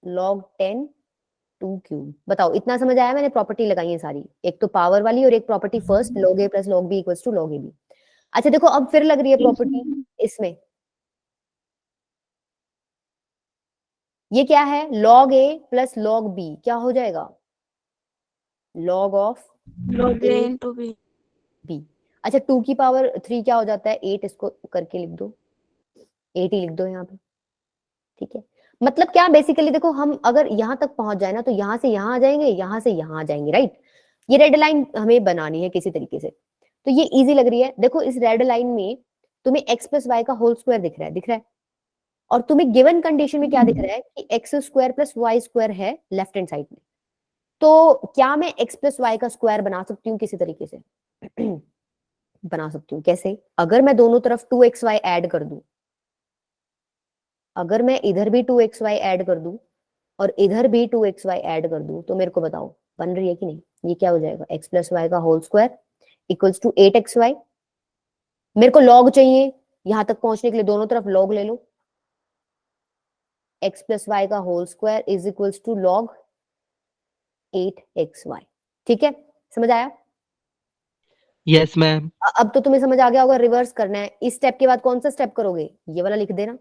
log 10 2 क्यूब। बताओ इतना समझ आया? मैंने प्रॉपर्टी लगाई है सारी, एक तो पावर वाली और एक property first, log a plus log b equals to log a b। अच्छा देखो अब फिर लग रही है प्रॉपर्टी इसमें, ये क्या है, log a plus log b क्या हो जाएगा? log of log a a into b। b। अच्छा 2 की पावर 3 क्या हो जाता है? 8, इसको करके लिख दो, 8 ही लिख दो यहाँ पे, ठीक है। मतलब क्या बेसिकली देखो, हम अगर यहाँ तक पहुंच जाए ना तो यहाँ से यहाँ आ जाएंगे, यहाँ से यहाँ आ जाएंगे, राइट? ये रेड लाइन हमें बनानी है किसी तरीके से, तो ये इजी लग रही है। देखो इस रेड लाइन में तुम्हें x प्लस वाई का होल स्क्वायर दिख रहा है, दिख रहा है? और तुम्हें गिवन कंडीशन में क्या दिख रहा है कि x square plus y square है लेफ्ट हैंड साइड में। तो क्या मैं x प्लस वाई का स्क्वायर बना सकती हूँ किसी तरीके से? बना सकती हूँ, कैसे? अगर मैं दोनों तरफ 2xy ऐड कर दूं, अगर मैं इधर भी 2xy ऐड कर दूं और इधर भी 2xy ऐड कर दूं तो मेरे को बताओ बन रही है कि नहीं? ये क्या हो जाएगा? x प्लस वाई का whole square equals to 8xy। मेरे को लॉग चाहिए, यहां तक पहुंचने के लिए दोनों तरफ लॉग ले लो। x प्लस वाई का whole square is equals to log 8xy। ठीक है, समझ आया? Yes, ma'am. अब तो तुम्हें समझ आ गया होगा रिवर्स करना है। इस स्टेप के बाद कौन सा स्टेप करोगे? ये वाला लिख देना।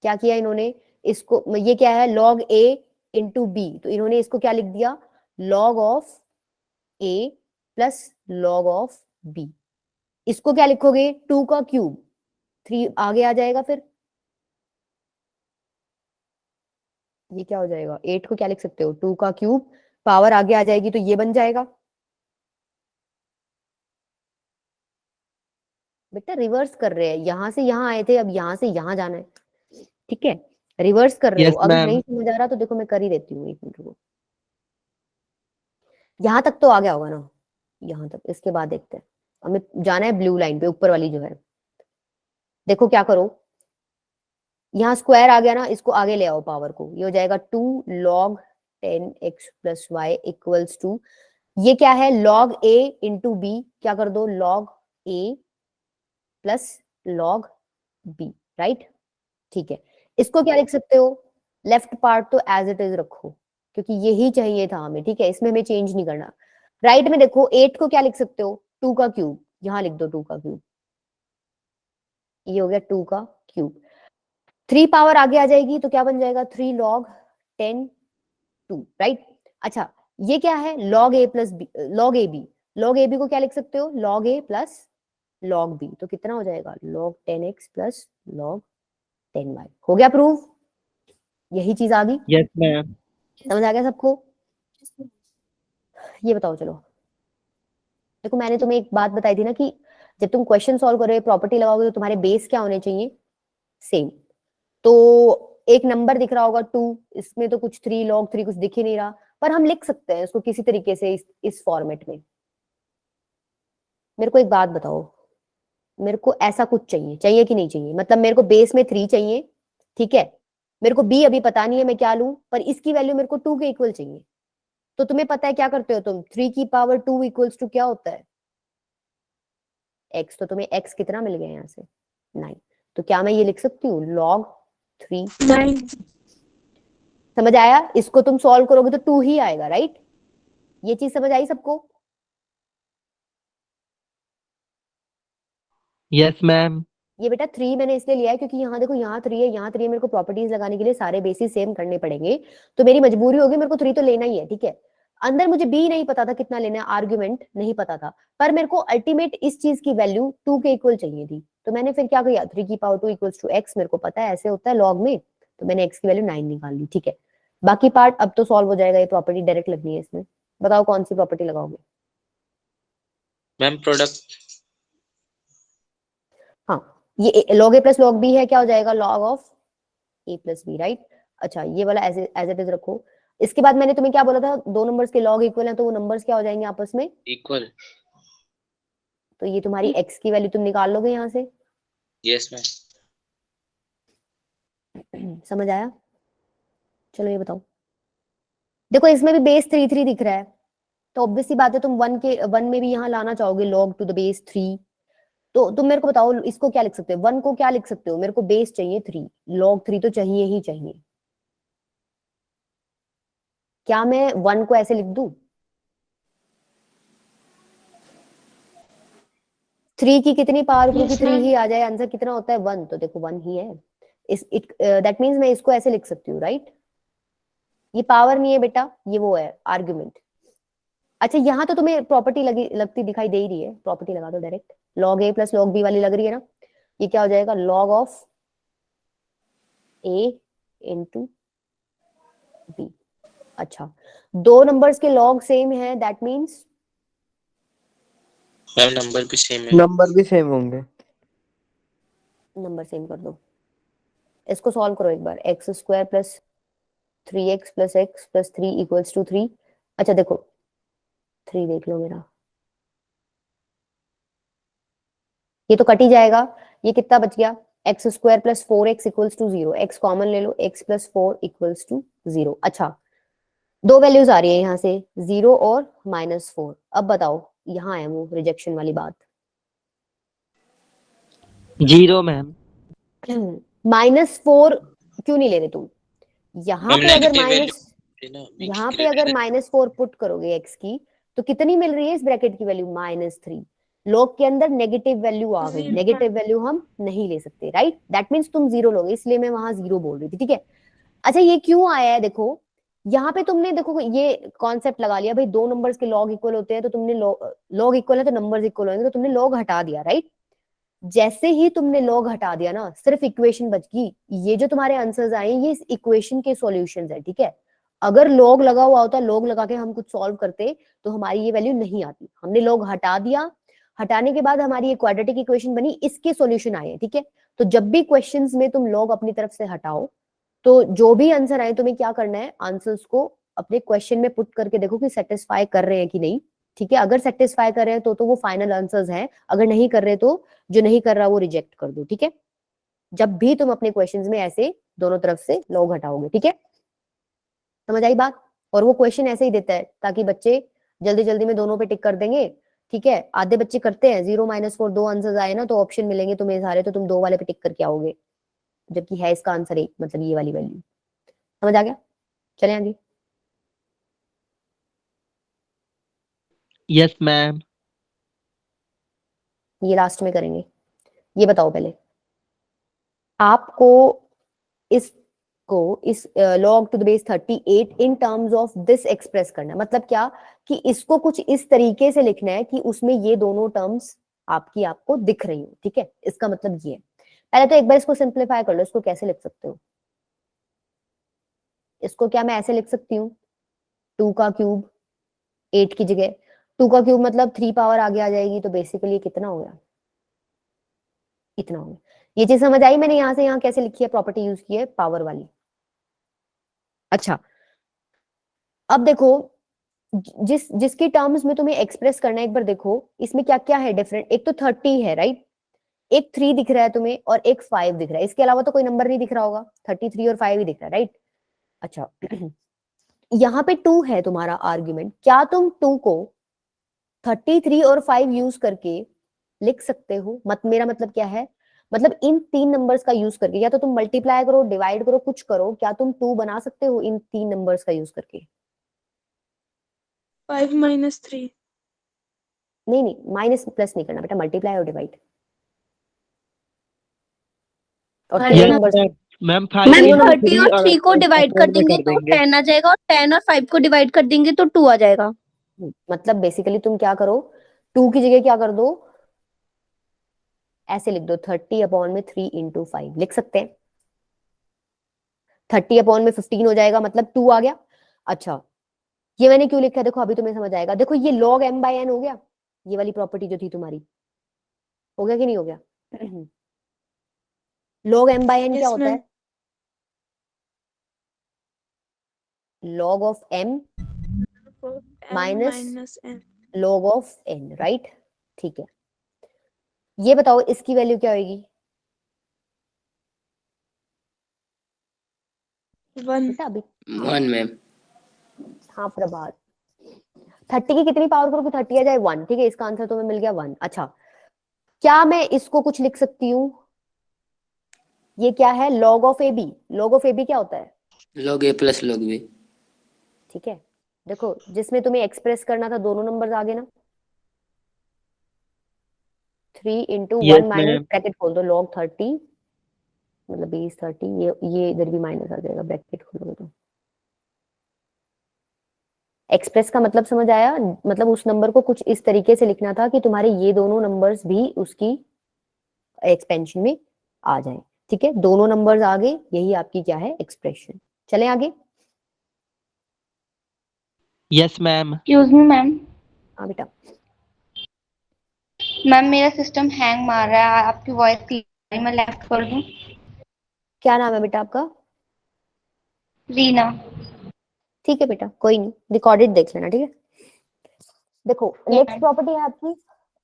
क्या किया इन्होंने? इसको, ये क्या है? log a इंटू बी, तो इन्होंने इसको क्या लिख दिया? log of a plus log of b। इसको क्या लिखोगे? 2 का क्यूब, 3 आगे आ जाएगा। फिर ये क्या हो जाएगा? 8 को क्या लिख सकते हो? 2 का क्यूब, पावर आगे आ जाएगी तो ये बन जाएगा। बेटा रिवर्स कर रहे हैं, यहां से यहां आए थे, अब यहां से यहां जाना है। ठीक है, रिवर्स कर रहे हो। Yes, अगर ma'am. नहीं समझ आ रहा तो देखो मैं कर ही देती हूँ, एक मिनट रुको। यहां तक तो आ गया होगा ना? यहां तक, इसके बाद देखते हैं। हमें जाना है ब्लू लाइन पे, ऊपर वाली जो है। देखो क्या करो, यहाँ स्क्वायर आ गया ना, इसको आगे ले आओ पावर को। ये हो जाएगा 2 log 10x plus y equals to, ये क्या है? log a into b. क्या कर दो? log a plus log b, right? ठीक है, इसको क्या लिख सकते हो? लेफ्ट पार्ट तो एज इट इज रखो, क्योंकि यही चाहिए था हमें। ठीक है, इसमें हमें चेंज नहीं करना। राइट में देखो 8 को क्या लिख सकते हो? 2 का क्यूब, यहां लिख दो 2 का क्यूब। ये हो गया 2 का क्यूब। 3 पावर आगे आ जाएगी तो क्या बन जाएगा? 3 log 10 2, राइट? अच्छा, ये क्या है? log a plus b, log ab। log ab को क्या लिख सकते हो? log a plus log b। तो कितना हो जाएगा? log 10x plus log 10y। हो गया प्रूव? यही चीज आ गई, Yes, ma'am. समझ आ गया सबको? ये बताओ चलो। देखो मैंने तुम्हें एक बात बताई थी ना कि जब तुम क्वेश्चन सॉल्व करोगे, प्रॉपर्टी लगाओगे, तो तुम्हारे बेस क्या होने चाहिए? सेम। तो एक नंबर दिख रहा होगा 2, इसमें तो कुछ 3 log 3 कुछ दिख ही नहीं रहा, पर हम लिख सकते हैं इसको किसी तरीके से इस फॉर्मेट में। मेरे को एक बात बताओ, मेरे को ऐसा कुछ चाहिए, चाहिए कि नहीं चाहिए? मतलब मेरे को बेस में 3 चाहिए, ठीक है? मेरे को b अभी पता नहीं है मैं क्या लूं, पर इसकी वैल्यू मेरे को 2 के इक्वल चाहिए। तो तुम्हें पता है क्या करते हो तुम? 3 की पावर 2 इक्वल्स टू क्या होता है? x। तो तुम्हें x कितना मिल गया यहाँ से? 9। तो क्या मैं ये लिख सकती हूँ? log 3। 9. समझ आया? इसको तुम सॉल्व करोगे तो 2 ही आएगा, राइट? ये चीज समझ आई सबको? Yes, ma'am. ये बेटा 3 मैंने इसलिए लिया है क्योंकि यहाँ देखो, यहाँ 3 है, यहाँ 3 है। मेरे को प्रॉपर्टीज लगाने के लिए सारे बेसिस सेम करने पड़ेंगे, तो मेरी मजबूरी होगी, मेरे को 3 तो लेना ही है। ठीक है, अंदर मुझे b नहीं पता था कितना लेना है, आर्ग्यूमेंट नहीं पता था, पर मेरे को अल्टीमेट इस चीज की वैल्यू 2 के इक्वल चाहिए थी। तो मैंने फिर क्या किया? 3 की पावर 2 इक्वल्स टू x, मेरे को पता है ऐसे होता है लॉग में, तो मैंने x की वैल्यू 9 निकाल ली। ठीक है, बाकी पार्ट अब तो सॉल्व हो जाएगा। ये प्रॉपर्टी डायरेक्ट लगनी है इसमें। बताओ कौन सी प्रॉपर्टी लगाओगे? Ma'am product. हाँ, ये log a plus log b है, क्या हो जाएगा? log of a plus b, right? अच्छा, ये वाला एज इट इज रखो। इसके बाद मैंने तुम्हें क्या बोला था? दो नंबर्स के log इक्वल हैं, तो वो नंबर्स क्या हो जाएंगे आपस में? इक्वल। तो ये तुम्हारी x की वैल्यू तुम निकाल लोगे यहाँ से। Yes ma'am. समझ आया? चलो ये बताओ, देखो इसमें भी बेस 3 3 दिख रहा है, तो ऑब्वियस सी बात है तुम 1 में भी यहाँ लाना चाहोगे log टू द बेस 3। तो तुम मेरे को बताओ इसको क्या लिख सकते हो? 1 को क्या लिख सकते हो? मेरे को बेस चाहिए 3, log 3 तो चाहिए ही चाहिए। क्या मैं 1 को ऐसे लिख दूं? 3 की कितनी पावर? क्योंकि Yes, 3 ma'am. ही आ जाए, आंसर कितना होता है? 1। तो देखो 1 ही है। दैट मीन्स मैं इसको ऐसे लिख सकती हूँ, राइट? ये पावर नहीं है बेटा, ये वो है आर्ग्यूमेंट। अच्छा, यहाँ तो तुम्हें प्रॉपर्टी लगती दिखाई दे ही रही है, प्रॉपर्टी लगा दो direct. log a plus log b वाली लग रही है ना? ये क्या हो जाएगा? log of a into b। अच्छा, दो नंबर्स के log सेम है, दैट मीन्स मैम नंबर भी सेम है। नंबर भी सेम होंगे। नंबर सेम कर दो। इसको सॉल्व करो एक बार। X square plus 3x plus x plus 3 equals to 3। अच्छा देखो 3 देख लो मेरा, ये तो कट ही जाएगा। ये कितना बच गया? X square plus 4x equals to 0, x common ले लो, x प्लस 4 इक्वल्स टू 0। अच्छा, दो वैल्यूज आ रही है यहाँ से, 0 और -4। अब बताओ, यहाँ है वो रिजेक्शन वाली बात। 0 मैम। -4 क्यों नहीं ले रहे तुम? यहाँ मैम पे अगर नेगेटिव वैल्यू माइनस, यहाँ पे अगर -4 पुट करोगे x की, तो कितनी मिल रही है इस ब्रैकेट की वैल्यू? -3। लॉग के अंदर नेगेटिव वैल्यू आ गई, नेगेटिव वैल्यू हम नहीं ले सकते, राइट? दैट मीन्स तुम 0 लोगे, इसलिए मैं वहां 0 बोल रही थी, ठीक है। अच्छा, ये क्यों आया है देखो, यहाँ पे तुमने देखो ये कॉन्सेप्ट लगा लिया भाई, दो नंबर्स के लॉग इक्वल होते हैं, तो तुमने लॉग इक्वल है तो नंबर्स इक्वल होंगे, तो तुमने लॉग हटा दिया, राइट? जैसे ही तुमने लॉग हटा दिया ना, सिर्फ इक्वेशन बच गई। ये जो तुम्हारे आंसर्स आए, ये इस इक्वेशन के सॉल्यूशंस है, ठीक है। अगर लॉग लगा हुआ होता, लॉग लगा के हम कुछ सॉल्व करते, तो हमारी ये वैल्यू नहीं आती। हमने लॉग हटा दिया, हटाने के बाद हमारी ये क्वाड्रेटिक इक्वेशन बनी, इसके सॉल्यूशन आए, ठीक है। तो जब भी क्वेश्चंस में तुम लॉग अपनी तरफ से हटाओ, तो जो भी आंसर आए, तुम्हें क्या करना है, आंसर्स को अपने क्वेश्चन में पुट करके देखो कि सेटिस्फाई कर रहे हैं कि नहीं, ठीक है। अगर सेटिस्फाई कर रहे हैं तो वो फाइनल आंसर्स हैं, अगर नहीं कर रहे तो जो नहीं कर रहा वो रिजेक्ट कर दो, ठीक है। जब भी तुम अपने क्वेश्चंस में ऐसे दोनों तरफ से लॉग हटाओगे, ठीक है, समझ आई बात? और वो क्वेश्चन ऐसे ही देता है ताकि बच्चे जल्दी जल्दी में दोनों पे टिक कर देंगे, ठीक है। आधे बच्चे करते हैं 0 -4, दो आंसर्स आए ना, तो ऑप्शन मिलेंगे तुम्हें सारे, तो तुम दो वाले पे टिक करके आओगे, जबकि है इसका आंसर एक, मतलब ये वाली वैल्यू। समझ आ गया? चले आगे। Yes ma'am. ये लास्ट में करेंगे। ये बताओ पहले, आपको इस log to the base 38 in terms of this express करना है। मतलब क्या, कि इसको कुछ इस तरीके से लिखना है कि उसमें ये दोनों टर्म्स आपको दिख रही हो, ठीक है। इसका मतलब ये है। पहले तो एक बार इसको सिंप्लीफाई कर लो। इसको कैसे लिख सकते हो? इसको क्या मैं ऐसे लिख सकती हूँ, 2 का क्यूब 8 की जगह। 2 का क्यूब मतलब 3 पावर आगे आ जाएगी, तो बेसिकली कितना हो गया? इतना हो गया। ये चीज समझ आई? मैंने यहाँ से यहाँ कैसे लिखी है, प्रॉपर्टी यूज की है पावर वाली। अच्छा, अब देखो, जिसकी टर्म्स में तुम्हें एक्सप्रेस करना है, एक बार देखो इसमें क्या क्या है डिफरेंट। एक तो 30 है, राइट? एक 3 दिख रहा है तुम्हें और एक 5 दिख रहा है, इसके अलावा तो कोई नंबर नहीं दिख रहा होगा। 33 और 5 ही दिख रहा है, राइट? अच्छा, यहाँ पे 2 है तुम्हारा आर्ग्यूमेंट। क्या तुम 2 को 33 और 5 यूज करके लिख सकते हो? मेरा मतलब क्या है, मतलब इन 3 नंबर्स का यूज करके, या तो तुम मल्टीप्लाई करो, डिवाइड करो, कुछ करो, क्या तुम 2 बना सकते हो इन 3 नंबर्स का यूज करके? 5 - 3। नहीं नहीं, माइनस प्लस नहीं करना बेटा, मल्टीप्लाई और डिवाइड। और हाँ, तीनों ma'am. Numbers, ma'am ma'am 5 into 30 और 3 को डिवाइड कर अपॉन में देंगे कर तो देंगे। 10 आ जाएगा, और 10 और 5 को डिवाइड कर देंगे तो 2 आ जाएगा। मतलब बेसिकली तुम क्या करो, 2 की जगह क्या कर दो, ऐसे लिख दो, 30 अपॉन में 3 इंटू 5 लिख सकते हैं। 30 अपॉन में 15 हो जाएगा, मतलब 2 आ गया। अच्छा, ये मैंने क्यों लिखा है देखो, अभी तुम्हें समझ आएगा। देखो ये log m/n हो गया, ये वाली प्रॉपर्टी जो थी तुम्हारी, हो गया कि नहीं हो गया? log m/n क्या Yes, होता ma'am. है? log of m minus minus n। log of n, right? ठीक है, ये बताओ इसकी वैल्यू क्या होगी? 1। बेटा अभी, 1 मैम। हाँ प्रभात, 30 की कितनी पावर करो कि 30 आ जाए? 1, ठीक है। इसका आंसर तुम्हें मिल गया 1। अच्छा, क्या मैं इसको कुछ लिख सकती हूँ? ये क्या है? log of ab। log of ab क्या होता है? log a plus log b। ठीक है, देखो जिसमें तुम्हें एक्सप्रेस करना था, दोनों नंबर्स आगे ना, 3 into 1 yes minus, ma'am. Bracket खोल दो, log 30 मतलब बेस 30, ये इधर भी माइनस आ जाएगा, ब्रैकेट खोलोगे तो। एक्सप्रेस का मतलब समझ आया? मतलब उस नंबर को कुछ इस तरीके से लिखना था कि तुम्हारे ये दोनों नंबर्स भी उसकी एक्सपेंशन में आ जाए, ठीक है। दोनों नंबर्स आगे, यही आपकी क्या है? एक्सप्रेशन। चले आगे। Yes ma'am. Excuse me ma'am. हाँ बेटा, मैम मेरा सिस्टम हैंग मार रहा है, आपकी वॉइस क्लियर, मैं लेफ्ट कर दूं? क्या नाम है बेटा आपका? रीना। ठीक है बेटा, कोई नहीं, रिकॉर्डेड देख लेना, ठीक है। देखो नेक्स्ट प्रॉपर्टी है आपकी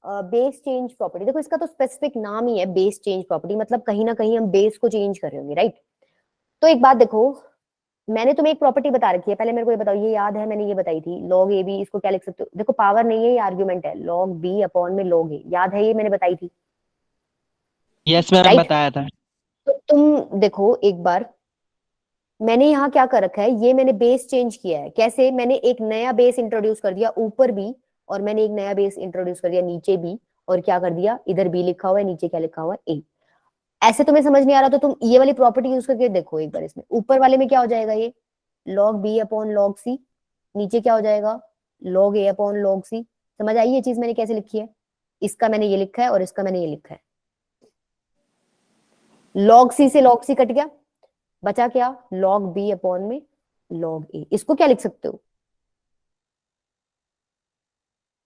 बेस चेंज प्रॉपर्टी। देखो इसका तो स्पेसिफिक नाम ही है बेस चेंज प्रॉपर्टी, मतलब कहीं ना कहीं हम बेस को चेंज कर रहे होंगे, राइट। तो एक बात देखो, मैंने तुम्हें एक प्रॉपर्टी बता रखी है, पहले मेरे को ये बताओ, ये याद है मैंने ये बताई थी, लॉग ए बी, इसको क्या लिख सकते हो? देखो पावर नहीं है, ये आर्ग्यूमेंट है, लॉग बी अपॉन में लॉग ए, याद है ये मैंने बताई थी, यस मैम राइट। बताया था। तो तुम देखो एक बार, मैंने यहाँ क्या कर रखा है, ये मैंने बेस चेंज किया है। कैसे? मैंने एक नया बेस इंट्रोड्यूस कर दिया ऊपर भी, और मैंने एक नया बेस इंट्रोड्यूस कर दिया नीचे भी, और क्या कर दिया, इधर बी लिखा हुआ है, नीचे क्या लिखा हुआ है, ए। ऐसे तुम्हें समझ नहीं आ रहा तो तुम ये वाली प्रॉपर्टी यूज करके देखो एक बार। इसमें ऊपर वाले में क्या हो जाएगा, ये log b upon log c, नीचे क्या हो जाएगा, लॉग ए अपॉन लॉग सी। समझ आई ये चीज मैंने कैसे लिखी है? इसका मैंने ये लिखा है और इसका मैंने ये लिखा है। लॉग सी से लॉग सी कट गया, बचा क्या, लॉग बी अपॉन में लॉग ए। इसको क्या लिख सकते हो,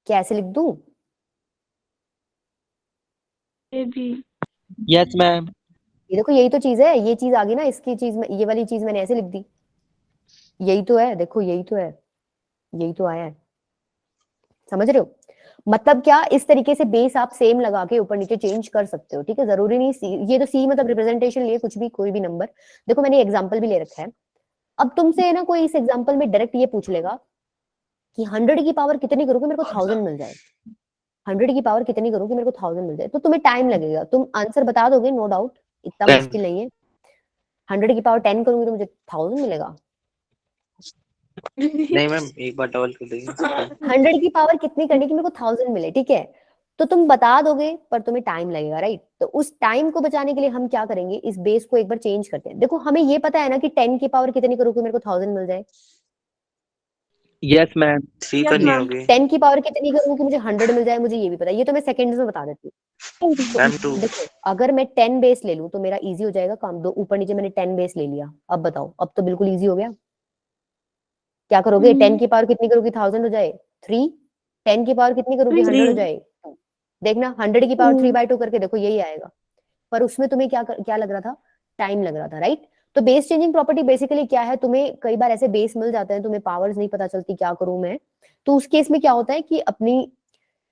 कैसे लिख दूं? A b. Yes ma'am. ये देखो यही तो चीज है, ये चीज आ गई ना, इसकी चीज में ये वाली चीज मैंने ऐसे लिख दी, यही तो है, देखो यही तो है, यही तो आया है। समझ रहे हो? मतलब क्या, इस तरीके से बेस आप सेम लगा के ऊपर नीचे चेंज कर सकते हो, ठीक है। जरूरी नहीं सी, ये तो सी मतलब रिप्रेजेंटेशन लिए कुछ भी, कोई भी नंबर। देखो मैंने एग्जांपल भी ले रखा है। अब तुमसे ना कोई इस एग्जांपल में डायरेक्ट ये पूछ लेगा कि 100 की पावर कितनी करोगे मेरे को 1000 मिल जाए, 100 की पावर कितनी करोगे मेरे को 1000 मिल जाए, तो तुम्हें टाइम लगेगा, तुम आंसर बता दोगे नो डाउट, इतना मुश्किल नहीं है। 100 की पावर 10 करूंगी तो मुझे 1000 मिलेगा। नहीं मैम, एक बार डबल कर देंगे। 100 की पावर कितनी करनी कि मेरे को 1000 मिले, ठीक है। तो तुम बता दोगे पर तुम्हें टाइम लगेगा, राइट। तो उस टाइम को बचाने के लिए हम क्या करेंगे, इस बेस को एक बार चेंज करते हैं। देखो हमें ये पता है ना कि 10 की पावर कितनी करूँ कि मेरे को 1000 मिल जाए, यस मैम। 3 Yes, करनी ma'am. होगी 10 की पावर कितनी करूँ कि मुझे 100 मिल जाए, मुझे ये भी पता है, ये तो मैं सेकंड्स में बता देती हूँ। मैम। 2 तो देखो अगर मैं 10 बेस ले लूं तो मेरा इजी हो जाएगा काम, दो ऊपर नीचे मैंने 10 बेस ले लिया। अब बताओ, अब तो बिल्कुल इजी हो गया। क्या करोगे, 10 की पावर कितनी करोगी 1000 हो जाए 3, 10 की पावर कितनी करोगी 100 हो जाए 2। देखना 100 की पावर 3/2 करके देखो यही आएगा। पर उसमें तुम्हें क्या लग रहा था, टाइम लग रहा था, राइट। तो बेस चेंजिंग प्रॉपर्टी बेसिकली क्या है, तुम्हें कई बार ऐसे बेस मिल जाते हैं, तुम्हें पावर्स नहीं पता चलती क्या करूं मैं, तो उस केस में क्या होता है कि अपनी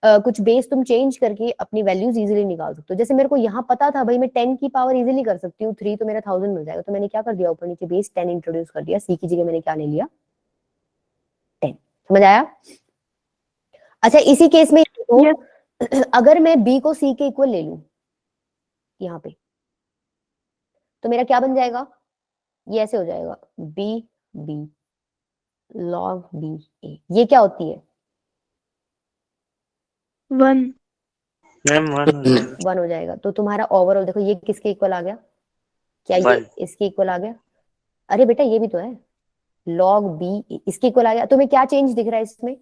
कुछ बेस तुम चेंज करके अपनी वैल्यूज इजीली निकाल सकते हो। जैसे मेरे को यहाँ पता था भाई मैं 10 की पावर इजीली कर सकती हूँ 3, तो मेरा 1000 मिल जाएगा, तो मैंने क्या कर दिया, ऊपर नीचे बेस 10 इंट्रोड्यूस कर दिया, सी की जगह मैंने क्या ले लिया 10। समझ आया? अच्छा इसी केस में तो अगर मैं बी को सी के इक्वल ले लूं यहाँ पे, तो मेरा क्या बन जाएगा, ये ऐसे हो जाएगा, बी बी लॉग बी ए। ये क्या होती है, 1. मैम 1 हो जाएगा। 1 हो जाएगा। तो तुम्हारा ओवरऑल देखो ये किसके इक्वल आ गया, क्या ये 1 इसके इक्वल आ गया? अरे बेटा ये भी तो है, लॉग बी इसके इक्वल आ गया। तुम्हें क्या चेंज दिख रहा है इसमें?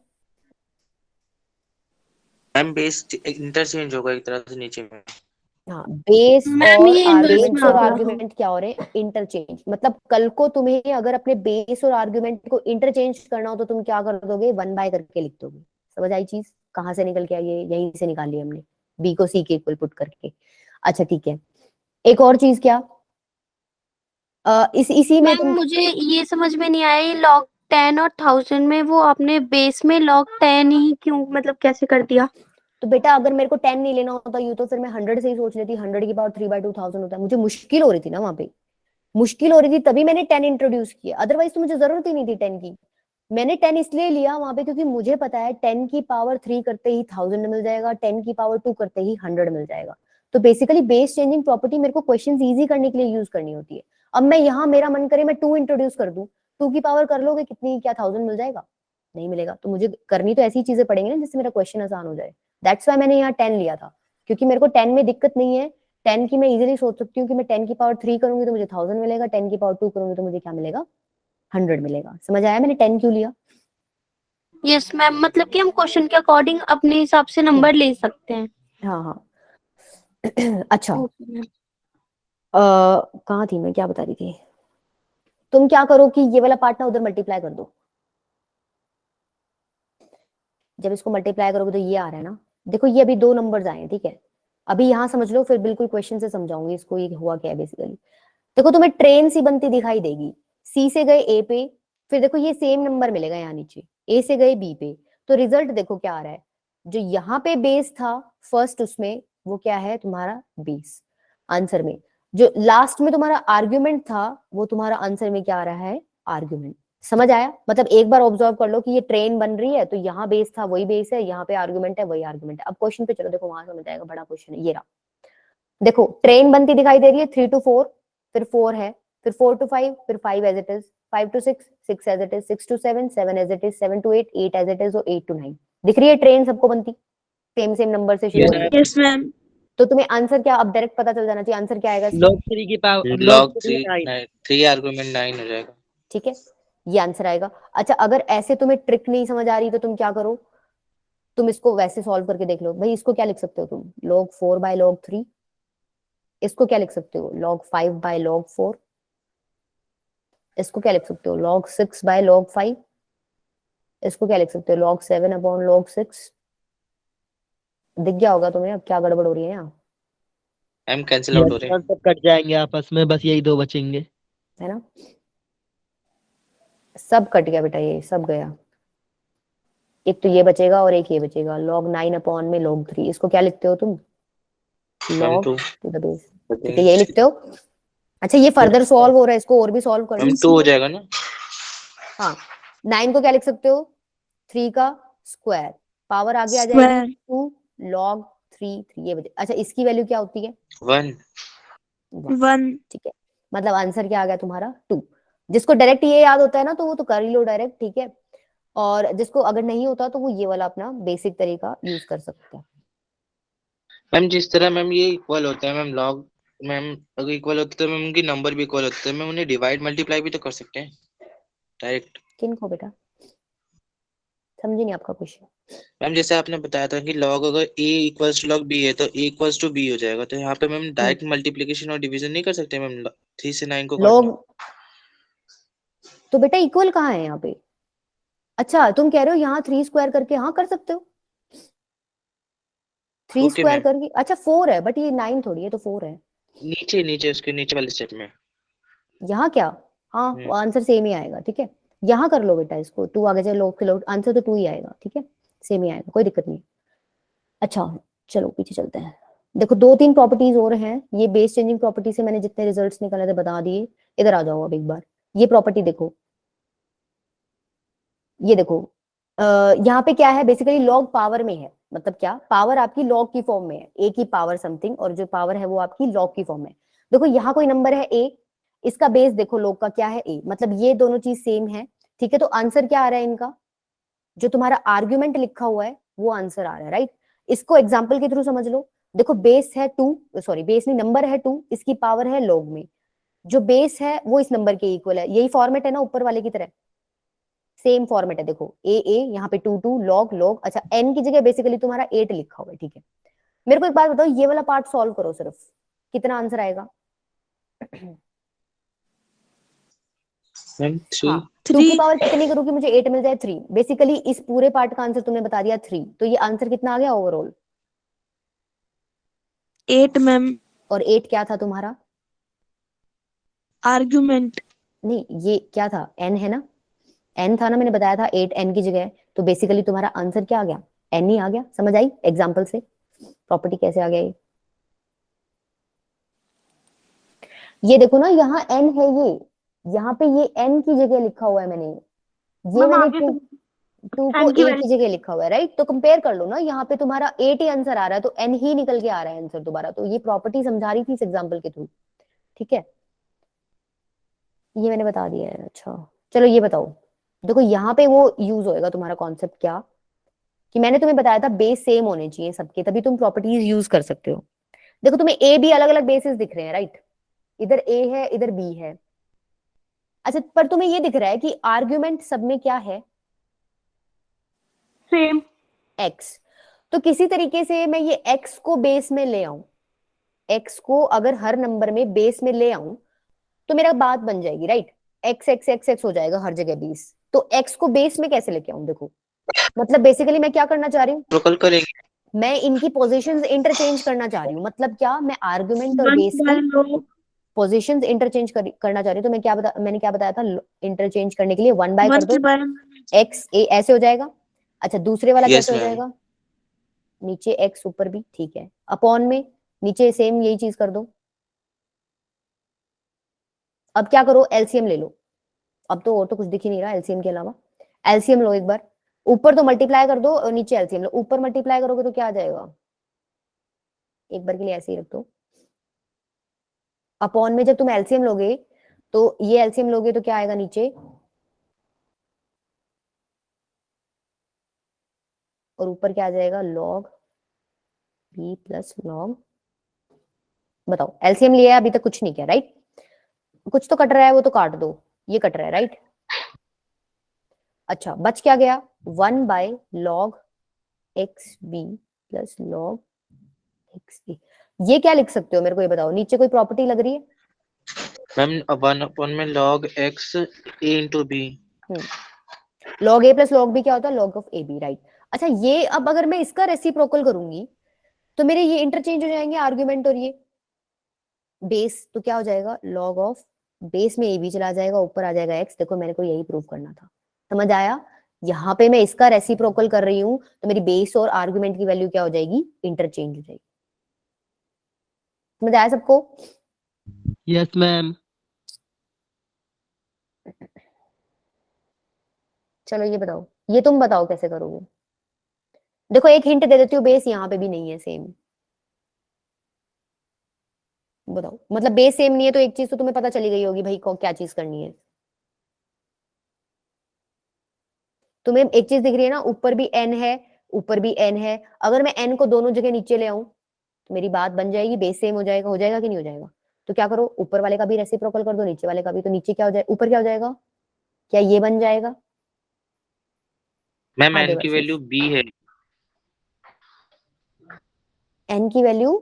मैम बेस इंटरचेंज होगा एक तरह से नीचे में। हाँ बेस मैम और ये इनवर्स आर्गुमेंट्स में आ और गया। आर्गुमेंट क्या हो रहे हैं, इंटरचेंज। मतलब कल को तुम्हें अगर अपने बेस और आर्गुमेंट को इंटरचेंज करना हो तो तुम क्या कर दोगे, 1 बाय करके लिख दोगे। समझ आई चीज, कहाँ से निकल के आई है, यहीं से निकाली हमने, बी को सी के इक्वल पुट करके। अच्छा ठीक है, एक और चीज क्या, इसी में मैम तुम, मुझे ये समझ में नहीं आया, ये log 10 और 1000 में वो आपने बेस में log 10 ही क्यों, मतलब कैसे कर दिया? तो बेटा अगर मेरे को 10 नहीं लेना होता यू तो फिर मैं 100 से ही सोच लेती, 100 की पावर 3/2000 होता है। मुझे मुश्किल हो रही थी ना वहां पे, मुश्किल हो रही थी तभी मैंने 10 इंट्रोड्यूस किया, अदरवाइज तो मुझे जरूरत ही नहीं थी 10 की। मैंने 10 इसलिए लिया वहां पे क्योंकि मुझे पता है 10 की पावर 3 करते ही 1000 मिल जाएगा, 10 की पावर 2 करते ही 100 मिल जाएगा। तो बेसिकली बेस चेंजिंग प्रॉपर्टी मेरे को क्वेश्चंस इजी करने के लिए यूज करनी होती है। अब मैं यहाँ मेरा मन करे मैं 2 इंट्रोड्यूस कर दूं, 2 की पावर कर लोगे कितनी, क्या 1000 मिल जाएगा? नहीं मिलेगा। तो मुझे करनी तो ऐसी चीजें पड़ेंगी ना जिससे मेरा क्वेश्चन आसान हो जाए। दैट्स वाई मैंने यहाँ 10 लिया था, क्योंकि मेरे को 10 में दिक्कत नहीं है। 10 की मैं इजीली सोच सकती हूँ कि मैं 10 की पावर 3 करूंगी तो मुझे 1000 मिलेगा, 10 की पावर 2 करूंगी तो मुझे क्या मिलेगा, 100 मिलेगा। समझ आया मैंने 10 क्यों लिया? यस मैम, मतलब कि हम क्वेश्चन के अकॉर्डिंग अपने हिसाब से नंबर ले सकते हैं। हाँ हाँ अच्छा ओके मैम। कहाँ थी मैं, क्या बता रही थी? तुम क्या करो कि ये वाला पार्ट ना उधर मल्टीप्लाई कर दो, जब इसको मल्टीप्लाई करोगे तो ये आ रहा है ना, देखो ये अभी 2 नंबर्स आए हैं, ठीक है। अभी यहाँ समझ लो, फिर बिल्कुल क्वेश्चन से समझाऊंगी इसको ये हुआ क्या है बेसिकली। देखो तुम्हें ट्रेन सी बनती दिखाई देगी, सी से गए ए पे, फिर देखो ये सेम नंबर मिलेगा यहाँ नीचे, ए से गए बी पे, तो रिजल्ट देखो क्या आ रहा है, जो यहाँ पे बेस था फर्स्ट, उसमें वो क्या है तुम्हारा बेस आंसर में। जो लास्ट में तुम्हारा आर्ग्यूमेंट था वो तुम्हारा आंसर में क्या आ रहा है, आर्ग्यूमेंट। समझ आया? मतलब एक बार ऑब्जर्व कर लो कि ये ट्रेन बन रही है तो यहाँ बेस था वही बेस है, यहाँ पे आर्ग्यूमेंट है वही आर्ग्यूमेंट है। अब क्वेश्चन पे चलो, देखो वहां समझ आएगा, बड़ा क्वेश्चन है ये रहा। देखो ट्रेन बनती दिखाई दे रही है 3 to 4, फिर 4 है, फिर 4 to 5, फिर 5 as it is, 5 to 6, 6 as it is, 6 to 7, 7 as it is, 7 to 8, 8 as it is, और 8 to 9 दिख रही है ट्रेन सबको बनती, सेम सेम नंबर से शुरू Yes, हो रही है। Yes ma'am. तो तुम्हें आंसर क्या, अब डायरेक्ट पता चल जाना चाहिए आंसर क्या आएगा इसका। log 3 की पावर log 3 आर्गुमेंट 9 हो जाएगा। ठीक है, ये आंसर आएगा। अच्छा अगर ऐसे तुम्हें ट्रिक नहीं समझ आ रही तो तुम क्या करो, तुम इसको वैसे सॉल्व करके देख लो। भाई इसको क्या लिख सकते हो तुम, log 4 by log 3। इसको क्या लिख सकते हो, log 5 by log 4। इसको क्या लिख सकते हो, log 6 by log 5। इसको क्या लिख सकते हो, log 7 upon log 6। दिख गया होगा तुम्हें अब क्या गड़बड़ हो रही है यहाँ, हम कैंसिल आउट हो रहे हैं। सब कट जाएंगे आपस में, बस यही दो बचेंगे। है ना? सब कट गया बेटा, ये सब गया। एक तो ये बचेगा और एक ये बचेगा, log 9 upon में log 3। इसको क्या लिखते हो तुम, ma'am log 2 to the base। ठीक है, यही लिखते हो। अच्छा ये फर्दर सॉल्व हो रहा है, इसको और भी सॉल्व कर लो। मैम 2 हो जाएगा ना। हाँ 9 को क्या लिख सकते हो, 3 का स्क्वायर, पावर आगे आ जाएगी 2 log 3, 3 ये बचे। अच्छा इसकी वैल्यू क्या होती है, 1। 1। ठीक है, मतलब आंसर क्या आ गया तुम्हारा 2। जिसको डायरेक्ट ये याद होता है ना तो वो तो कर ही लो डायरेक्ट, ठीक है। और जिसको अगर नहीं होता तो वो ये वाला अपना बेसिक तरीका यूज कर सकता है। मैम जिस तरह मैम ये इक्वल होता है मैम लॉग, मैम अगर इक्वल होता है तो मैम उनकी नंबर भी इक्वल होते हैं, मैम उन्हें डिवाइड मल्टीप्लाई भी तो कर सकते हैं डायरेक्ट। किनको बेटा, समझी नहीं आपका क्वेश्चन। मैम जैसे आपने बताया था कि लॉग अगर a equals to log b है तो a इक्वल्स टू b हो जाएगा, तो यहाँ पे मैम डायरेक्ट मल्टीप्लिकेशन और डिवीजन नहीं कर सकते मैम 3 से 9 को काटना। लॉग तो बेटा इक्वल कहाँ है यहाँ पे, अच्छा तुम कह रहे हो यहाँ 3 स्क्वायर करके, हाँ कर सकते हो 3 Okay, स्क्वायर मैम। करके। अच्छा 4 है बट ये 9 थोड़ी है, तो 4 है नीचे नीचे उसके नीचे वाले स्टेप में। यहाँ क्या, हाँ वो आंसर सेम ही आएगा, ठीक है। यहाँ कर लो बेटा इसको, 2 आगे जाए लोग के लोग, आंसर तो 2 ही आएगा, ठीक है, सेम ही आएगा, कोई दिक्कत नहीं। अच्छा चलो पीछे चलते हैं। देखो 2-3 प्रॉपर्टीज और हैं, ये बेस चेंजिंग प्रॉपर्टी से मैंने जितने रिजल्ट्स निकाले थे बता दिए। इधर आ जाओ अब एक बार, ये प्रॉपर्टी देखो, ये देखो यहाँ पे क्या है, बेसिकली लॉग पावर में है, मतलब क्या, पावर आपकी लॉग की फॉर्म में है, ए की पावर समथिंग, और जो पावर है वो आपकी लॉग की फॉर्म में है। देखो यहाँ कोई नंबर है ए, इसका बेस देखो लॉग का क्या है ए, मतलब ये दोनों चीज सेम है, ठीक है। तो आंसर क्या आ रहा है इनका, जो तुम्हारा आर्ग्यूमेंट लिखा हुआ है वो आंसर आ रहा है, राइट। इसको एग्जाम्पल के थ्रू समझ लो। देखो बेस है 2, सॉरी बेस नहीं, नंबर है 2, इसकी पावर है लॉग में, जो बेस है वो इस नंबर के इक्वल है, यही फॉर्मेट है ना ऊपर वाले की तरह, सेम फॉर्मेट है। देखो ए ए, यहाँ पे 2 2, लॉग लॉग। अच्छा एन की जगह बेसिकली तुम्हारा 8 लिखा हुआ है, ठीक है। मेरे को एक बात बताओ, ये वाला पार्ट सॉल्व करो सिर्फ, कितना आंसर आएगा। मैम 3। हाँ 2 की पावर कितनी करूँ कि मुझे 8 मिल जाए, 3। बेसिकली इस पूरे पार्ट का आंसर तुमने बता दिया 3, तो ये आंसर कितना आ गया ओवरऑल, 8 मैम। और 8 क्या था तुम्हारा, आर्गुमेंट। नहीं ये क्या था, एन है ना, एन था ना, मैंने बताया था 8 एन की जगह, तो बेसिकली तुम्हारा आंसर क्या आ गया, एन ही आ गया। समझ आई एग्जाम्पल से प्रॉपर्टी कैसे आ गया ये देखो ना, यहाँ एन है, ये यहाँ पे ये एन की जगह लिखा हुआ है मैंने, ये मैंने 2 को ए की जगह लिखा हुआ है, राइट। तो कंपेयर कर लो ना, यहाँ पे तुम्हारा 8 ही आंसर आ रहा है, तो एन ही निकल के आ रहा है आंसर दोबारा। तो ये प्रॉपर्टी समझा रही थी इस एग्जाम्पल के थ्रू, ठीक है, ये मैंने बता दिया है। अच्छा चलो ये बताओ, देखो यहाँ पे वो यूज होएगा तुम्हारा कॉन्सेप्ट क्या, कि मैंने तुम्हें बताया था बेस सेम होने चाहिए सबके, तभी तुम प्रॉपर्टीज यूज कर सकते हो। देखो तुम्हें ए बी अलग अलग बेसिस दिख रहे हैं, राइट, इधर ए है इधर बी है। अच्छा पर तुम्हें ये दिख रहा है कि आर्ग्यूमेंट सब में क्या है, सेम एक्स। तो किसी तरीके से मैं ये एक्स को बेस में ले आऊं, एक्स को अगर हर नंबर में बेस में ले आऊं तो मेरा बात बन जाएगी, right. X x x x हो जाएगा हर जगह 20, तो एक्स को बेस में कैसे लेके आऊं, देखो मतलब बेसिकली मैं क्या करना चाह रही हूँ, तो कल करेंगे। मैं इनकी पोजीशंस इंटरचेंज करना चाह रही हूँ। मतलब क्या, मैं आर्गुमेंट और बेस की पोजीशंस इंटरचेंज करना चाह रही हूँ। तो मैंने क्या बताया था, इंटरचेंज करने के लिए 1 बाय कर दो, एक्स ए ऐसे हो जाएगा। अच्छा दूसरे वाला Yes, कैसे हो ma'am. जाएगा, नीचे x ऊपर भी, ठीक है, अपॉन में नीचे सेम यही चीज कर दो। अब क्या करो, एलसीएम ले लो। अब तो और तो कुछ दिख ही नहीं रहा एलसीएम के अलावा। एलसीएम लो एक बार, ऊपर तो मल्टीप्लाई कर दो और नीचे एलसीएम लो। ऊपर मल्टीप्लाई करोगे तो क्या आ जाएगा, एक बार के लिए ऐसे ही रख दो। अपॉन में जब तुम एलसीएम लोगे तो ये एलसीएम लोगे तो क्या आएगा नीचे, और ऊपर क्या आ जाएगा, लॉग बी प्लस लॉग। बताओ, एलसीएम लिया है, अभी तक कुछ नहीं किया, राइट? कुछ तो कट रहा है, वो तो काट दो, ये कट रहा है, राइट? अच्छा, बच क्या गया, 1 by log x b plus log x a. ये क्या लिख सकते हो मेरे को ये बताओ, नीचे कोई प्रॉपर्टी लग रही है? मैम 1 में log x a into b। Log a plus log b क्या होता है, log of a b, right? अच्छा, ये अब अगर मैं इसका रेसिप्रोकल करूंगी तो मेरे ये इंटरचेंज हो जाएंगे आर्ग्यूमेंट, और ये बेस तो क्या हो जाएगा, लॉग ऑफ बेस में ए बी चला जाएगा, ऊपर आ जाएगा एक्स। देखो मेरे को यही प्रूव करना था, समझ आया? यहाँ पे मैं इसका रेसिप्रोकल कर रही हूँ तो मेरी बेस और आर्ग्यूमेंट की वैल्यू क्या हो जाएगी, इंटरचेंज हो जाएगी। समझ आया सबको? Yes ma'am. चलो ये बताओ, ये तुम बताओ कैसे करोगे। देखो एक हिंट दे देती हूँ, बेस यहाँ पे भी नहीं है सेम। बताओ, मतलब बेस सेम नहीं है तो एक चीज तो तुम्हें पता चली गई होगी भाई को क्या चीज करनी है। तुम्हें एक चीज दिख रही है ना, ऊपर भी n है, ऊपर भी n है। अगर मैं n को दोनों जगह नीचे ले आऊं तो मेरी बात बन जाएगी, बेस सेम हो जाएगा कि नहीं हो जाएगा? तो क्या करो, ऊपर वाले का भी रेसिप्रोकल कर दो, नीचे वाले का भी। तो नीचे क्या हो जाए, ऊपर क्या हो जाएगा, क्या ये बन जाएगा? मैम हाँ n की देवाशीष, वैल्यू b है। n की वैल्यू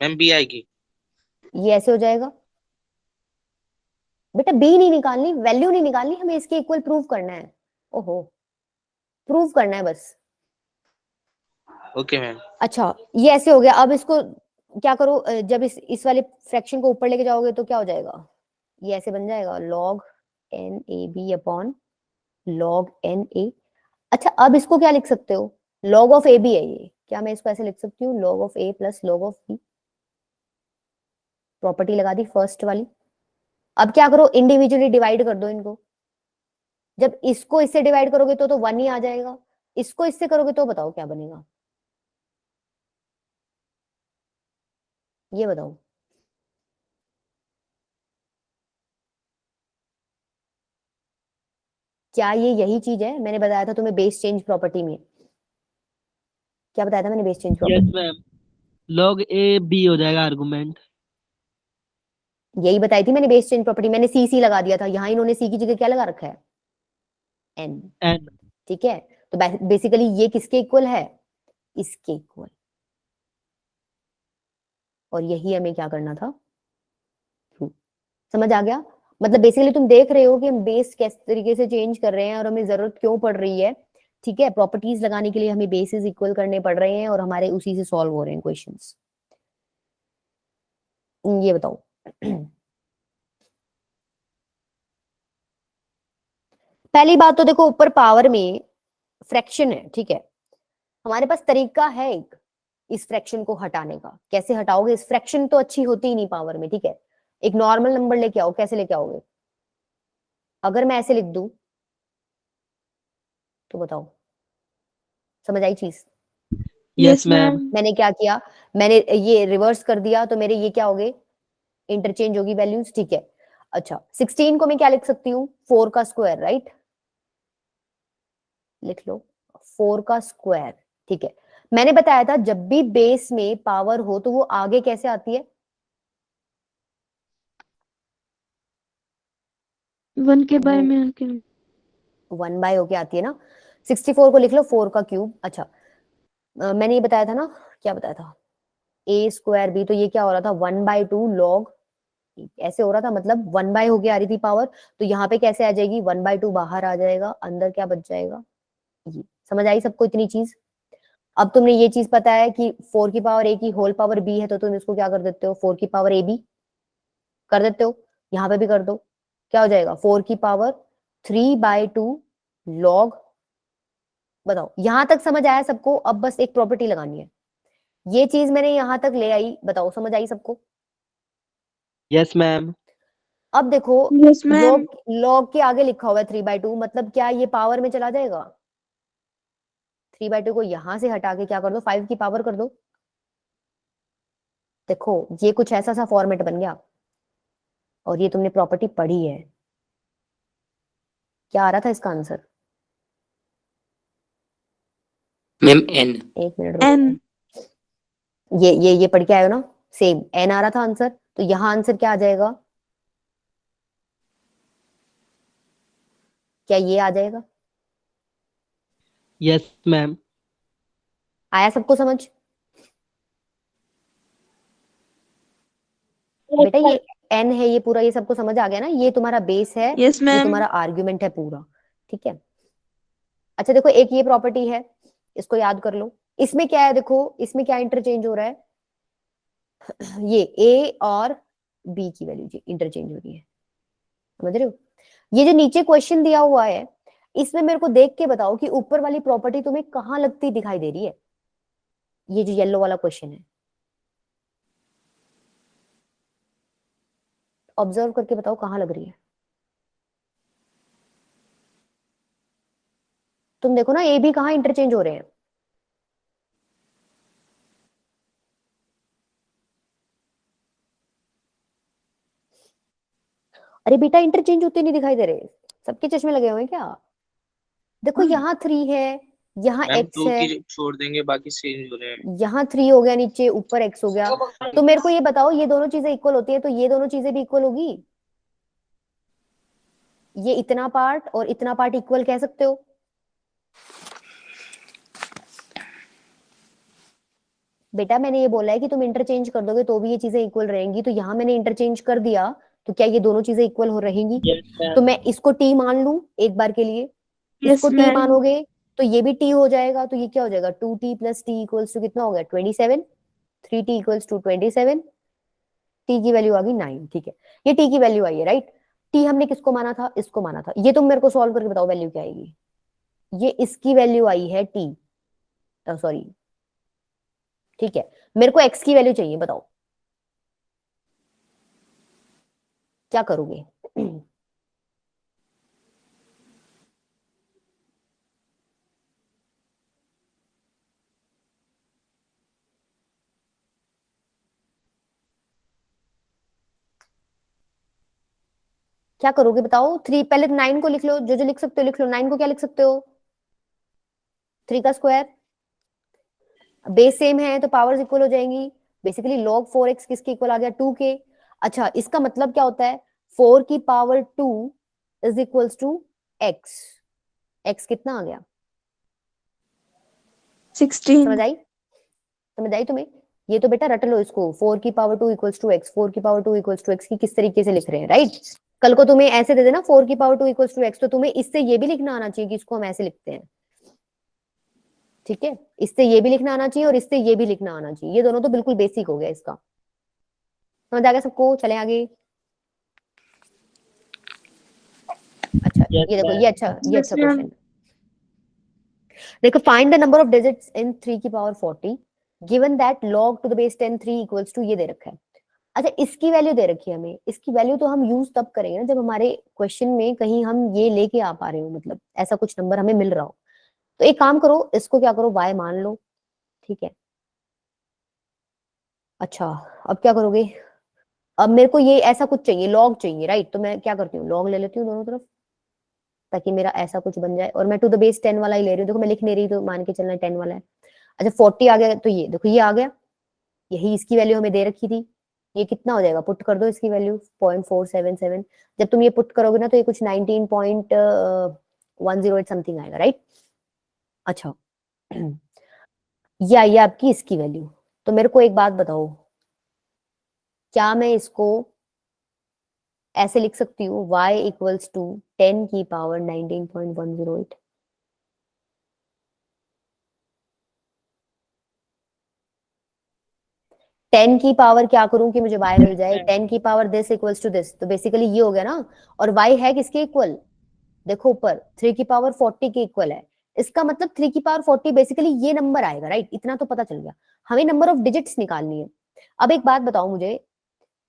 मैम b आएगी। ये ऐसे हो जाएगा। बेटा बी नहीं निकालनी, वैल्यू नहीं निकालनी, हमें इसके इक्वल प्रूव करना है। ओहो, प्रूव करना है बस। Okay ma'am. अच्छा, ये ऐसे हो गया। अब इसको क्या करो, जब इस वाले फ्रैक्शन को ऊपर लेके जाओगे तो क्या हो जाएगा, ये ऐसे बन जाएगा, log n a b upon log n a. अच्छा, अब इसको क्या लिख सकते हो, लॉग ऑफ ए बी है ये, क्या मैं इसको ऐसे लिख सकती हूँ, log of a plus log of b. Property लगा दी फर्स्ट वाली। अब क्या करो, इंडिविजुअली डिवाइड कर दो इनको। जब इसको इससे डिवाइड करोगे तो 1 ही आ जाएगा, इसको इससे करोगे तो बताओ क्या बनेगा, ये बताओ। क्या ये यही चीज है, मैंने बताया था तुम्हें बेस चेंज प्रॉपर्टी में, क्या बताया था मैंने base change yes property? Ma'am, log a b हो जाएगा आर्गुमेंट। यही बताई थी मैंने बेस चेंज प्रॉपर्टी, मैंने सी सी लगा दिया था, यहाँ इन्होंने सी की जगह क्या लगा रखा है, एन। n। ठीक है, तो बेसिकली ये किसके इक्वल है, इसके इक्वल। और यही हमें क्या करना था, समझ आ गया? मतलब बेसिकली तुम देख रहे हो कि हम बेस किस तरीके से चेंज कर रहे हैं और हमें जरूरत क्यों पड़ रही है। ठीक है, प्रॉपर्टीज लगाने के लिए हमें बेसिस इक्वल करने पड़ रहे हैं और हमारे उसी से सॉल्व हो रहे हैं क्वेश्चंस। ये बताओ पहली बात तो देखो, ऊपर पावर में फ्रैक्शन है, ठीक है, हमारे पास तरीका है एक इस फ्रैक्शन को हटाने का। कैसे हटाओगे, इस फ्रैक्शन तो अच्छी होती ही नहीं पावर में, ठीक है। एक नॉर्मल नंबर लेके आओ, कैसे लेके आओगे, अगर मैं ऐसे लिख दूं तो बताओ, समझ आई चीज? Yes ma'am. मैंने क्या किया, मैंने ये रिवर्स कर दिया तो मेरे ये क्या हो गए, इंटरचेंज होगी वैल्यूज, ठीक है। अच्छा, 16 को मैं क्या लिख सकती हूँ, 4 का स्क्वायर, राइट? लिख लो 4 का स्क्वायर, ठीक है। मैंने बताया था जब भी बेस में पावर हो तो वो आगे कैसे आती है, 1 के बाय में आके 1 बाय होके आती है ना। 64 को लिख लो 4 का क्यूब। अच्छा, मैंने ये बताया था ना, क्या बताया था, ए स्क्वायर बी, तो ये क्या हो रहा था, 1/2 लॉग, ऐसे हो रहा था, मतलब 1 बाय होके आ रही थी पावर, तो यहाँ पे कैसे आ जाएगी, 1/2 बाहर आ जाएगा, अंदर क्या बच जाएगा, ये। समझ आई सबको इतनी चीज? अब तुमने ये चीज पता है कि 4 की पावर ए की होल पावर बी है, तो तुम इसको क्या कर देते हो, 4 की पावर ए बी कर देते हो, यहाँ पे भी कर दो, क्या हो जाएगा, 4 की पावर 3/2 लॉग बताओ यहां तक समझ आया सबको? अब बस एक प्रॉपर्टी लगानी है, ये चीज मैंने यहां तक ले आई, बताओ समझ आई सबको? Yes ma'am. अब देखो यस मैम। लॉग लॉग के आगे लिखा हुआ है 3/2, मतलब क्या ये पावर में चला जाएगा? 3/2 को यहां से हटा के क्या कर दो, 5 की पावर कर दो। देखो ये कुछ ऐसा सा फॉर्मेट बन गया, और ये तुमने प्रॉपर्टी पढ़ी है। क्या आ रहा था इसका आंसर? Ma'am n. एक मिनट एन। रुको, ये पढ़ के आए हो ना? सेम एन आ रहा था आंसर, तो यहाँ आंसर क्या आ जाएगा? क्या ये आ जाएगा? Yes ma'am. आया सबको समझ? बेटा ये एन है, ये पूरा ये सबको समझ आ गया ना? ये तुम्हारा बेस है, यस ये मैम। तुम्हारा आर्ग्यूमेंट है पूरा, ठीक है? अच्छा देखो एक ये प्रॉपर्टी है, इसको याद कर लो। इसमें क्या है देखो, इसमें क्या इंटरचेंज हो रहा है? ये ए और बी की वैल्यू इंटरचेंज हो रही है, समझ रहे हो? ये जो नीचे क्वेश्चन दिया हुआ है, इसमें मेरे को देख के बताओ कि ऊपर वाली प्रॉपर्टी तुम्हें कहाँ लगती दिखाई दे रही है? ये जो येलो वाला क्वेश्चन है, ऑब्जर्व करके बताओ कहाँ लग रही है। तुम देखो ना ए बी कहाँ इंटरचेंज हो रहे हैं। अरे बेटा इंटरचेंज होते नहीं दिखाई दे रहे, सबके चश्मे लगे हुए हैं क्या? देखो यहाँ 3 है, यहाँ मैम x 2 है, की छोड़ देंगे, बाकी चेंज हो रहे हैं। यहाँ 3 हो गया, नीचे ऊपर x हो गया। तो मेरे को ये बताओ ये दोनों चीजें इक्वल होती है, तो ये दोनों चीजें भी इक्वल होगी? ये इतना पार्ट और इतना पार्ट इक्वल कह सकते हो? बेटा मैंने ये बोला है कि तुम इंटरचेंज कर दोगे तो भी ये चीजें इक्वल रहेंगी, तो यहाँ मैंने इंटरचेंज कर दिया, तो क्या ये दोनों चीजें इक्वल हो रहेंगी? तो मैं इसको t मान लूं एक बार के लिए, इसको यस t मैम। मानोगे तो ये भी t हो जाएगा, तो ये क्या हो जाएगा? 2t + t इक्वल्स टू कितना हो गया? 27। 3t इक्वल्स टू 27, t की वैल्यू आ गई 9, ठीक है? ये t की वैल्यू आई है, राइट? t हमने किसको माना था? इसको माना था। ये तुम मेरे को सॉल्व करके बताओ वैल्यू क्या आएगी? ये इसकी वैल्यू आई है t, सॉरी ठीक है, मेरे को x की वैल्यू चाहिए, बताओ क्या करोगे? क्या करोगे बताओ? 3 पहले 9 को लिख लो, जो जो लिख सकते हो लिख लो। 9 को क्या लिख सकते हो? 3 का स्क्वायर, बेस सेम है तो पावर्स इक्वल हो जाएंगी। बेसिकली log 4x किसके इक्वल आ गया? 2 के। अच्छा इसका मतलब क्या होता है? 4 की पावर 2 is equals to x। x कितना आ गया? 16। समझ आई? समझ आई तुम्हें? ये तो बेटा रट लो इसको, 4 की पावर 2 इक्वल्स टू x, 4 की पावर 2 इक्वल्स टू x की किस तरीके से लिख रहे हैं, राइट? कल को तुम्हें ऐसे दे देना 4 की पावर 2 इक्वल्स टू x, तो तुम्हें इससे ये भी लिखना आना चाहिए कि इसको हम ऐसे लिखते हैं, ठीक है? इससे ये भी लिखना आना चाहिए और इससे ये भी लिखना आना चाहिए, ये दोनों तो बिल्कुल बेसिक हो गया इसका। समझ आ गया सबको? चले आगे। अच्छा Yes, ये देखो, ma'am. ये अच्छा Yes, ma'am. क्वेश्चन। देखो find the number of digits in 3 की power 40 given that log to the base 10 3 equals to, ये दे रखा है। अच्छा इसकी वैल्यू दे रखी है हमें, इसकी वैल्यू तो हम यूज तब करेंगे ना जब हमारे क्वेश्चन में कहीं हम ये लेके आ पा रहे हो, मतलब ऐसा कुछ नंबर हमें मिल रहा हो। तो एक काम करो, इसको क्या करो, y मान लो, ठीक है? अच्छा अब क्या करोगे? अब मेरे को ये ऐसा कुछ चाहिए, लॉग चाहिए, राइट? तो मैं क्या करती हूँ, लॉग ले लेती हूँ दोनों तरफ, ताकि मेरा ऐसा कुछ बन जाए। और मैं टू द बेस 10 वाला ही ले रही हूँ, देखो मैं लिख नहीं रही तो मान के चलना 10 वाला है। अच्छा 40 आ गया, तो ये देखो ये आ गया, यही इसकी वैल्यू हमें दे रखी थी। ये कितना हो जाएगा? पुट कर दो इसकी वैल्यू 0.477। जब तुम ये पुट करोगे ना तो ये कुछ 19.108 समथिंग आएगा, राइट? अच्छा ये आपकी इसकी वैल्यू। तो मेरे को एक बात बताओ, क्या मैं इसको ऐसे लिख सकती हूँ y इक्वल्स टू 10 की पावर 19.108? टेन की पावर क्या करूं कि मुझे y मिल जाए? 10 की power this equals to this, तो बेसिकली ये हो गया ना। और y है किसके इक्वल? देखो ऊपर 3 की पावर 40 के इक्वल है, इसका मतलब 3 की पावर 40 बेसिकली ये नंबर आएगा, राइट? इतना तो पता चल गया। हमें नंबर ऑफ डिजिट्स निकालनी है। अब एक बात बताओ मुझे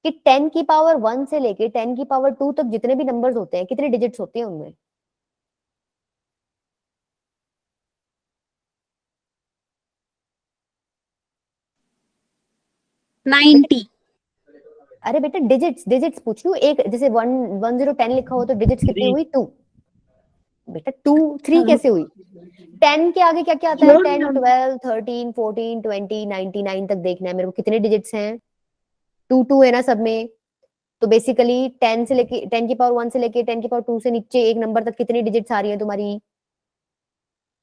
कि 10 की पावर 1 से लेके 10 की पावर 2 तक जितने भी नंबर्स होते हैं कितने डिजिट्स होते हैं उनमें? नाइनटी। अरे बेटा डिजिट्स डिजिट्स पूछ रही हूँ। एक जैसे 1010 लिखा हो तो डिजिट्स कितनी हुई? 2। बेटा 2 3 कैसे हुई? 10 के आगे क्या क्या आता है? 10 12 13 14 20 99 तक देखना है मेरे को कितने डिजिट्स हैं। 2 2 है ना सब में। तो बेसिकली 10 से लेके 10 की पावर 1 से लेके 10 की पावर 2 से नीचे एक नंबर तक कितनी डिजिट्स आ रही है तुम्हारी?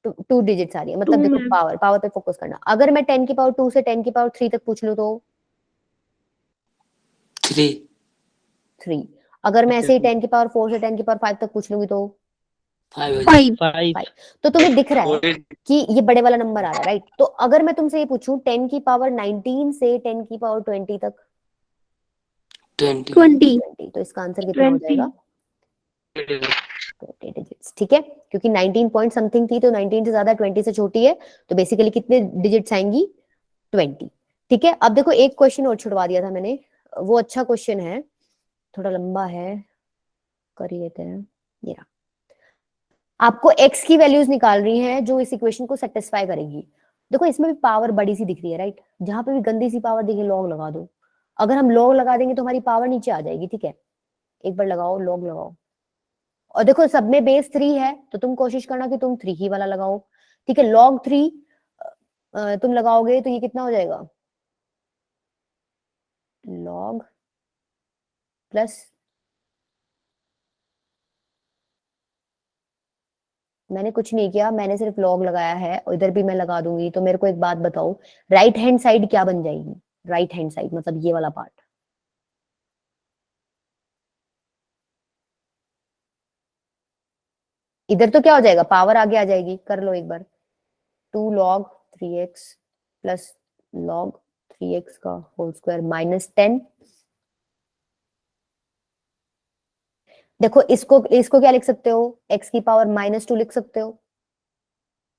2 डिजिट्स आ रही है। मतलब Two, देखो ma'am. पावर पावर पे फोकस करना। अगर मैं 10 की पावर 2 से 10 की पावर 3 तक पूछ लूं तो 3 3। अगर मैं ऐसे ही 10 की पावर 4 से 10 की पावर 5 तक पूछ लूंगी तो 5 फाइव। 5 5। तो तुम्हें दिख रहा है कि ये बड़े वाला नंबर आ रहा है, राइट? तो अगर मैं तुमसे ये पूछूं 10 की पावर 19 से 10 की पावर 20 तक 20 20। 20, तो इसका आंसर कितना हो 20. जाएगा? 20 डिजिट्स। ठीक है, क्योंकि 19 पॉइंट समथिंग थी तो 19 से ज्यादा 20 से छोटी है, तो बेसिकली कितने डिजिट्स आएंगी? 20। ठीक है, अब देखो एक क्वेश्चन और छुड़वा दिया था मैंने, वो अच्छा क्वेश्चन है, थोड़ा लंबा है, कर ही लेते हैं। ये रहा। आपको x की वैल्यूज निकाल रही हैं जो इस इक्वेशन को सेटिस्फाई करेगी। देखो इसमें भी पावर बड़ी सी दिख रही है, राइट? जहां पे भी गंदी सी पावर दिखे लॉग लगा दो। अगर हम लॉग लगा देंगे तो हमारी पावर नीचे आ जाएगी। ठीक है, एक बार लगाओ, लॉग लगाओ। और देखो सब में बेस 3 है तो तुम कोशिश करना कि तुम 3 ही वाला लगाओ। ठीक है, लॉग 3 तुम लगाओगे तो ये कितना हो जाएगा? लॉग प्लस, मैंने कुछ नहीं किया, मैंने सिर्फ लॉग लगाया है और इधर भी मैं लगा दूंगी। तो मेरे को एक बात बताओ, राइट हैंड साइड क्या बन जाएगी? राइट हैंड साइड मतलब ये वाला पार्ट। इधर तो क्या हो जाएगा? पावर आगे आ जाएगी। कर लो एक बार। 2 log 3x plus log 3x का होल स्क्वायर माइनस 10। देखो इसको इसको क्या लिख सकते हो? x की पावर -2 लिख सकते हो।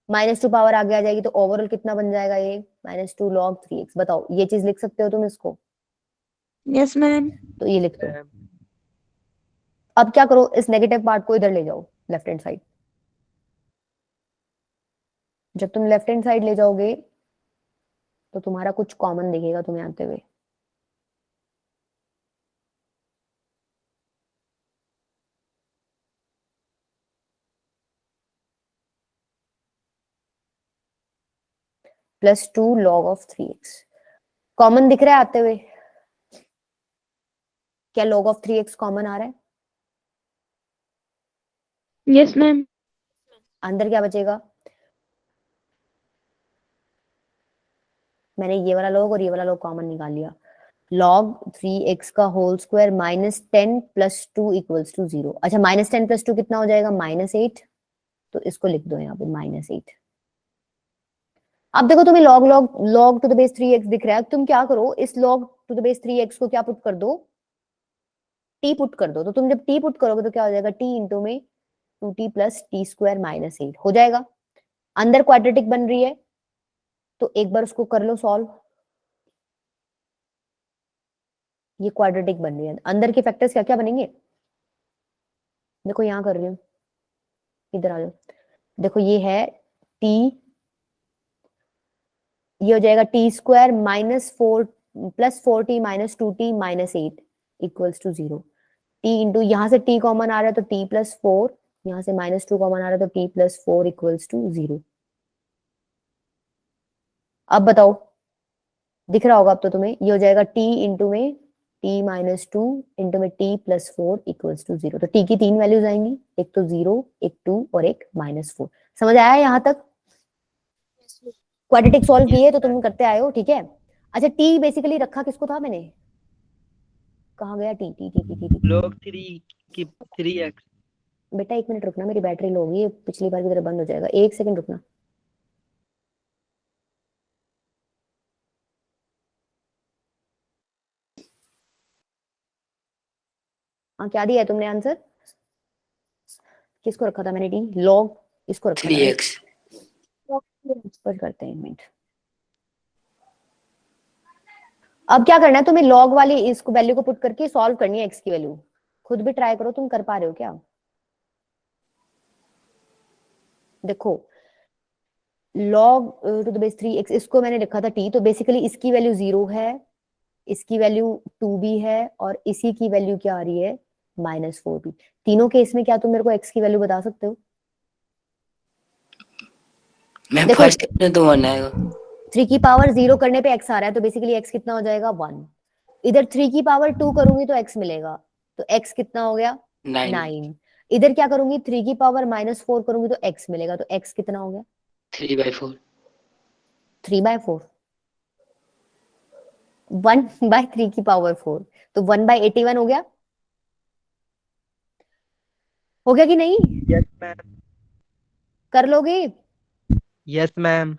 -2 पावर आगे आ जाएगी तो ओवरऑल कितना बन जाएगा ये? -2 log 3x। बताओ ये चीज लिख सकते हो तुम इसको? Yes, ma'am. तो ये लिख दो। अब क्या करो, इस नेगेटिव पार्ट को इधर ले जाओ, लेफ्ट हैंड साइड। जब तुम लेफ्ट हैंड साइड ले जाओगे तो तुम्हारा कुछ कॉमन दिखेगा तुम्हें आते हुए। +2 log of 3x कॉमन दिख रहा है आते हुए? क्या log of 3x कॉमन आ रहा है? Yes, ma'am. अंदर क्या बचेगा? मैंने ये वाला log और ये वाला log कॉमन निकाल लिया। log 3x का होल स्क्वायर -10 + 2 = 0। अच्छा -10 + 2 कितना हो जाएगा? -8। तो इसको लिख दो यहाँ पे -8। अब देखो तुम्हें log to the base 3x दिख रहा है, तुम क्या करो, इस log to the base 3x को क्या पुट कर दो? t पुट कर दो। तो तुम जब t पुट करोगे तो क्या हो जाएगा? t इंटू में 2t + t² -8 हो जाएगा। अंदर क्वाड्रेटिक बन रही है तो एक बार उसको कर लो सॉल्व। ये क्वाड्रेटिक बन रही है, अंदर के फैक्टर्स क्या क्या बनेंगे? देखो यहाँ कर रही हूँ, इधर आ जाओ। देखो ये है t, ये हो जाएगा t² -4 + 4t - 2t - 8 = 0। t into यहाँ से t कॉमन आ रहा है तो t + 4, यहाँ से -2 कॉमन आ रहा है तो t + 4 = 0। अब बताओ, दिख रहा होगा अब तो तुम्हें। ये हो जाएगा t इंटू में t - 2 इंटू में t + 4 = 0। तो t की 3 वैल्यूज आएंगी, एक तो 0, एक 2 और एक -4। समझ आया यहाँ तक? क्वाड्रेटिक सॉल्व किए तो तुम करते आए हो, ठीक है। अच्छा t बेसिकली रखा किसको था मैंने? कहाँ गया t? t t t t t log 3 की 3x। बेटा 1 मिनट रुकना, मेरी बैटरी लो होगी, पिछली बार की तरह बंद हो जाएगा। 1 सेकंड रुकना। हाँ क्या दिया है तुमने आंसर? किसको रखा था मैंने t? log इसको रखा था, right? 3x ट्रांसफर करते हैं 1 मिनट। अब क्या करना है तुम्हें, लॉग वाली इसको वैल्यू को पुट करके सॉल्व करनी है एक्स की वैल्यू। खुद भी ट्राई करो, तुम कर पा रहे हो क्या? देखो log to the base 3x, इसको मैंने लिखा था t, तो बेसिकली इसकी वैल्यू 0 है, इसकी वैल्यू 2 भी है, और इसी की वैल्यू क्या आ रही है -4b। तीनों केस में क्या तुम मेरे को x की वैल्यू बता सकते हो? मैम देखो फर्स्ट में तो 1 आएगा। 3 की पावर 0 करने पे x आ रहा है, तो बेसिकली x कितना हो जाएगा 1। इधर 3 की पावर 2 करूंगी तो x मिलेगा, तो x कितना हो गया 9 9। इधर क्या करूंगी, 3 की पावर -4 करूंगी तो x मिलेगा, तो x कितना हो गया 3/4 3/4। 1/3 की पावर 4, तो 1/81 हो गया। हो गया कि नहीं? यस मैम, कर लोगे? यस मैम,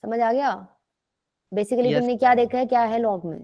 समझ आ गया? Basically yes. तुमने क्या देखा है, क्या है लॉग में?